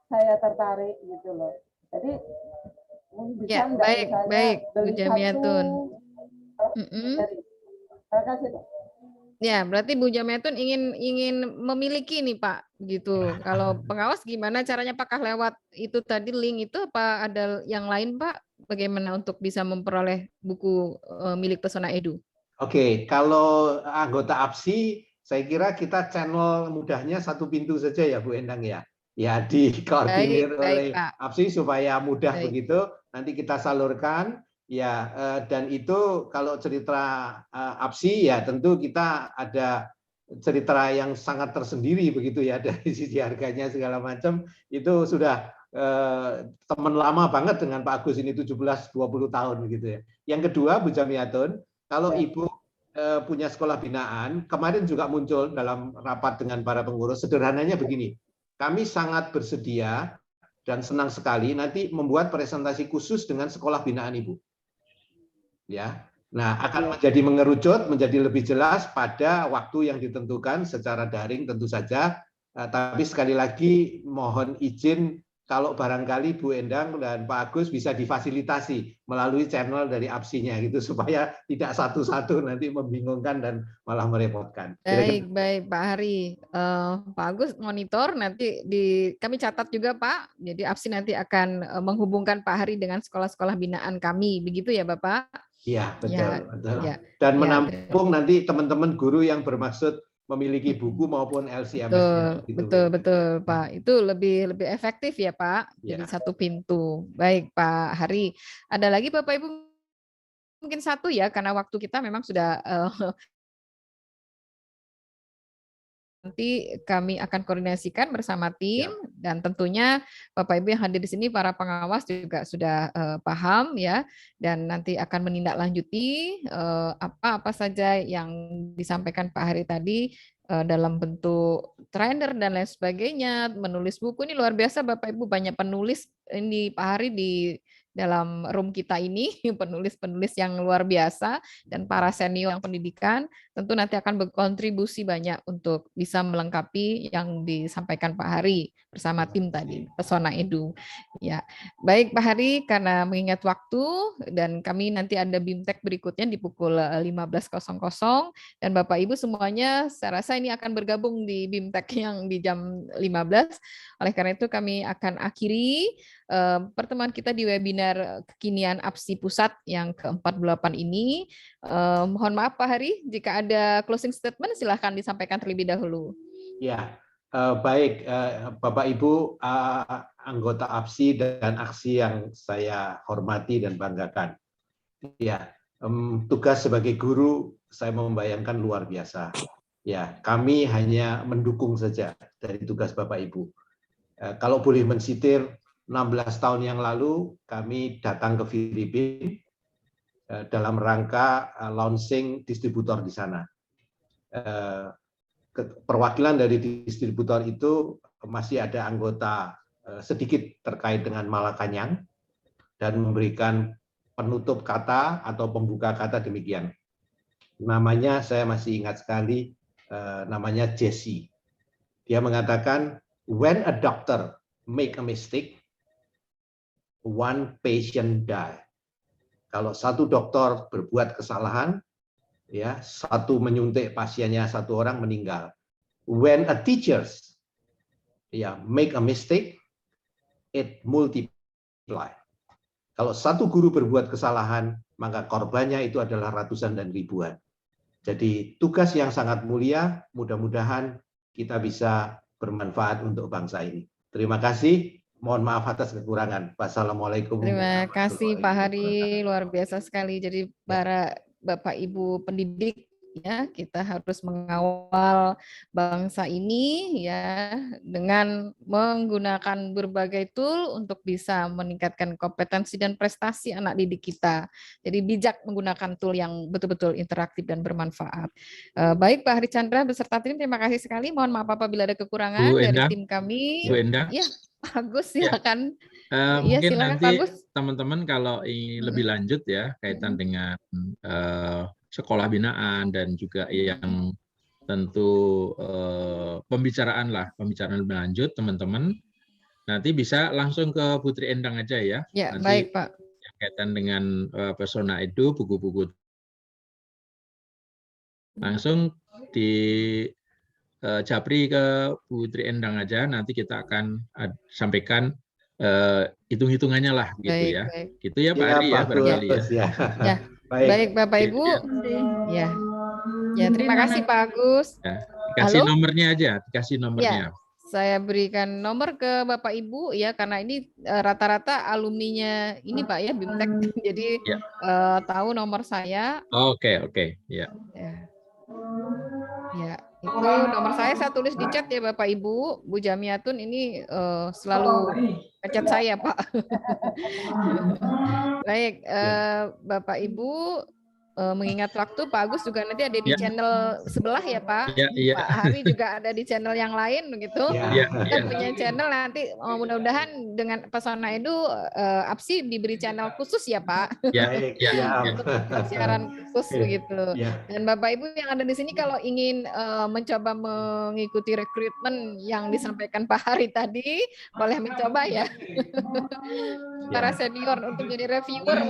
saya tertarik gitu loh. Jadi bisa ya, baik Bu Jamiatun. Terima kasih Pak. Ya, berarti Bu Jamiatun ingin memiliki nih Pak, gitu. Kalau pengawas gimana caranya? Apakah lewat itu tadi link itu, apa ada yang lain Pak? Bagaimana untuk bisa memperoleh buku milik Pesona Edu? Oke, kalau anggota APSI, saya kira kita channel mudahnya satu pintu saja ya Bu Endang ya. Ya dikoordinir oleh APSI supaya mudah begitu. Nanti kita salurkan. Ya, dan itu kalau cerita APSI ya tentu kita ada cerita yang sangat tersendiri begitu ya, dari sisi harganya segala macam itu sudah teman lama banget dengan Pak Agus ini 17-20 tahun gitu ya. Yang kedua Bu Jamiatun, kalau Ibu punya sekolah binaan, kemarin juga muncul dalam rapat dengan para pengurus, sederhananya begini, kami sangat bersedia dan senang sekali nanti membuat presentasi khusus dengan sekolah binaan Ibu. Ya, nah akan menjadi mengerucut, menjadi lebih jelas pada waktu yang ditentukan secara daring tentu saja. Tapi sekali lagi mohon izin kalau barangkali Bu Endang dan Pak Agus bisa difasilitasi melalui channel dari APSI-nya gitu supaya tidak satu-satu nanti membingungkan dan malah merepotkan. Baik Pak Hari, Pak Agus monitor nanti kami catat juga Pak. Jadi APSI nanti akan menghubungkan Pak Hari dengan sekolah-sekolah binaan kami, begitu ya Bapak? Iya, betul. Ya. Dan menampung nanti teman-teman guru yang bermaksud memiliki buku maupun LCMS. Betul Pak. Itu lebih efektif ya Pak. Jadi satu pintu. Baik Pak Hari. Ada lagi Bapak Ibu mungkin satu ya, karena waktu kita memang sudah nanti kami akan koordinasikan bersama tim dan tentunya Bapak Ibu yang hadir di sini para pengawas juga sudah paham ya, dan nanti akan menindaklanjuti apa saja yang disampaikan Pak Hari tadi dalam bentuk trainer dan lain sebagainya, menulis buku. Ini luar biasa Bapak Ibu, banyak penulis ini Pak Hari di dalam room kita ini, penulis-penulis yang luar biasa dan para senior yang pendidikan tentu nanti akan berkontribusi banyak untuk bisa melengkapi yang disampaikan Pak Hari bersama tim tadi Pesona Edu. Ya, baik Pak Hari, karena mengingat waktu dan kami nanti ada BIMTEK berikutnya di pukul 15.00 dan Bapak Ibu semuanya saya rasa ini akan bergabung di BIMTEK yang di jam 15. Oleh karena itu kami akan akhiri pertemuan kita di webinar kekinian APSI Pusat yang ke-48 ini. Mohon maaf Pak Hari, jika ada closing statement silahkan disampaikan terlebih dahulu. Ya, baik Bapak Ibu anggota APSI dan AKSI yang saya hormati dan banggakan. Ya, tugas sebagai guru saya membayangkan luar biasa. Ya, kami hanya mendukung saja dari tugas Bapak Ibu. Kalau boleh mensitir, 16 tahun yang lalu kami datang ke Filipina dalam rangka launching distributor di sana. Perwakilan dari distributor itu masih ada anggota sedikit terkait dengan Malacañang dan memberikan penutup kata atau pembuka kata demikian. Namanya saya masih ingat sekali, namanya Jesse. Dia mengatakan, when a doctor make a mistake, one patient die. Kalau satu dokter berbuat kesalahan, ya satu menyuntik pasiennya, satu orang meninggal. When a teachers make a mistake, it multiply. Kalau satu guru berbuat kesalahan, maka korbannya itu adalah ratusan dan ribuan. Jadi tugas yang sangat mulia, mudah-mudahan kita bisa bermanfaat untuk bangsa ini. Terima kasih. Mohon maaf atas kekurangan. Wassalamualaikum. Terima kasih Pak Hari, luar biasa sekali. Jadi para Bapak Ibu pendidik, ya, kita harus mengawal bangsa ini ya dengan menggunakan berbagai tool untuk bisa meningkatkan kompetensi dan prestasi anak didik kita. Jadi bijak menggunakan tool yang betul-betul interaktif dan bermanfaat. Baik Pak Hari Chandra beserta tim, terima kasih sekali. Mohon maaf apabila ada kekurangan dari tim kami. Bu Endang. Ya, Agus silakan. Mungkin silakan, nanti Agus. teman-teman kalau ingin lebih lanjut ya kaitan dengan sekolah binaan dan juga yang tentu pembicaraan lebih lanjut teman-teman nanti bisa langsung ke Putri Endang aja ya. Ya, nanti baik Pak. Kaitan dengan Pesona Edu, buku-buku langsung di Japri ke Putri Endang aja, nanti kita akan sampaikan hitung-hitungannya lah gitu baik, ya. Baik. Gitu ya Pak Ari ya barangkali ya. Ya. Baik Bapak Ibu. Ya. Ya, terima kasih Pak Agus. Ya, dikasih nomornya aja, dikasih nomornya. Ya, saya berikan nomor ke Bapak Ibu ya karena ini rata-rata alumninya ini Pak ya BIMTEK. Jadi tahu nomor saya. Oke, ya. Ya, itu nomor saya tulis di chat ya Bapak Ibu. Bu Jamiatun ini selalu ngechat saya Pak. Baik, Bapak Ibu mengingat waktu, Pak Agus juga nanti ada di channel sebelah ya Pak. Pak Hari juga ada di channel yang lain begitu. Kita punya channel nanti mudah-mudahan dengan Pesona Edu APSI diberi channel khusus ya Pak. Untuk siaran khusus begitu. Dan Bapak Ibu yang ada di sini kalau ingin mencoba mengikuti rekrutmen yang disampaikan Pak Hari tadi, boleh mencoba ya. Para senior untuk jadi reviewer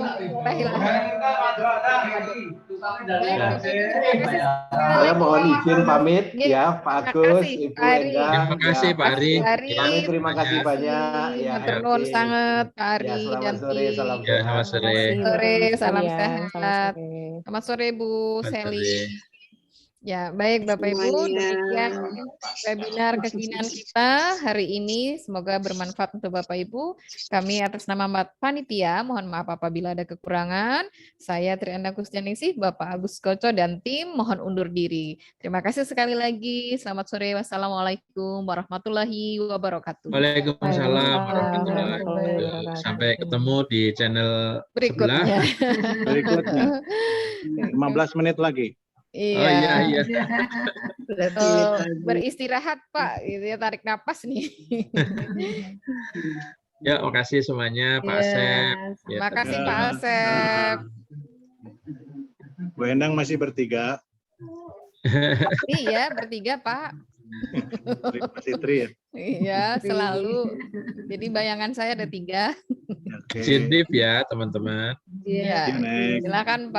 Saya mohon izin pamit ya Pak Agus, Ibu Endang. Terima kasih Pak Ari. Kami terima kasih banyak ya. Matur sangat Pak Ari dan tim. Selamat sore. Salam sehat. Selamat sore Bu Seli. Ya, baik Bapak Ibu, demikian webinar kekinian kita hari ini. Semoga bermanfaat untuk Bapak Ibu. Kami atas nama panitia, mohon maaf apabila ada kekurangan. Saya Tri Endang Kusdianingsih, Bapak Agus Koco dan tim mohon undur diri. Terima kasih sekali lagi. Selamat sore. Wassalamualaikum warahmatullahi wabarakatuh. Waalaikumsalam warahmatullahi wabarakatuh. Sampai ketemu di channel berikutnya. Berikutnya. 15 menit lagi. Iya. Beristirahat Pak, gitu ya, tarik napas nih. Ya, makasih semuanya Pak Asep. Terima kasih Pak Asep. Bu Endang masih bertiga. Iya, bertiga Pak. Masih Tri ya? Iya, selalu. Jadi bayangan saya ada 3. Positif ya teman-teman. Iya, silakan Pak.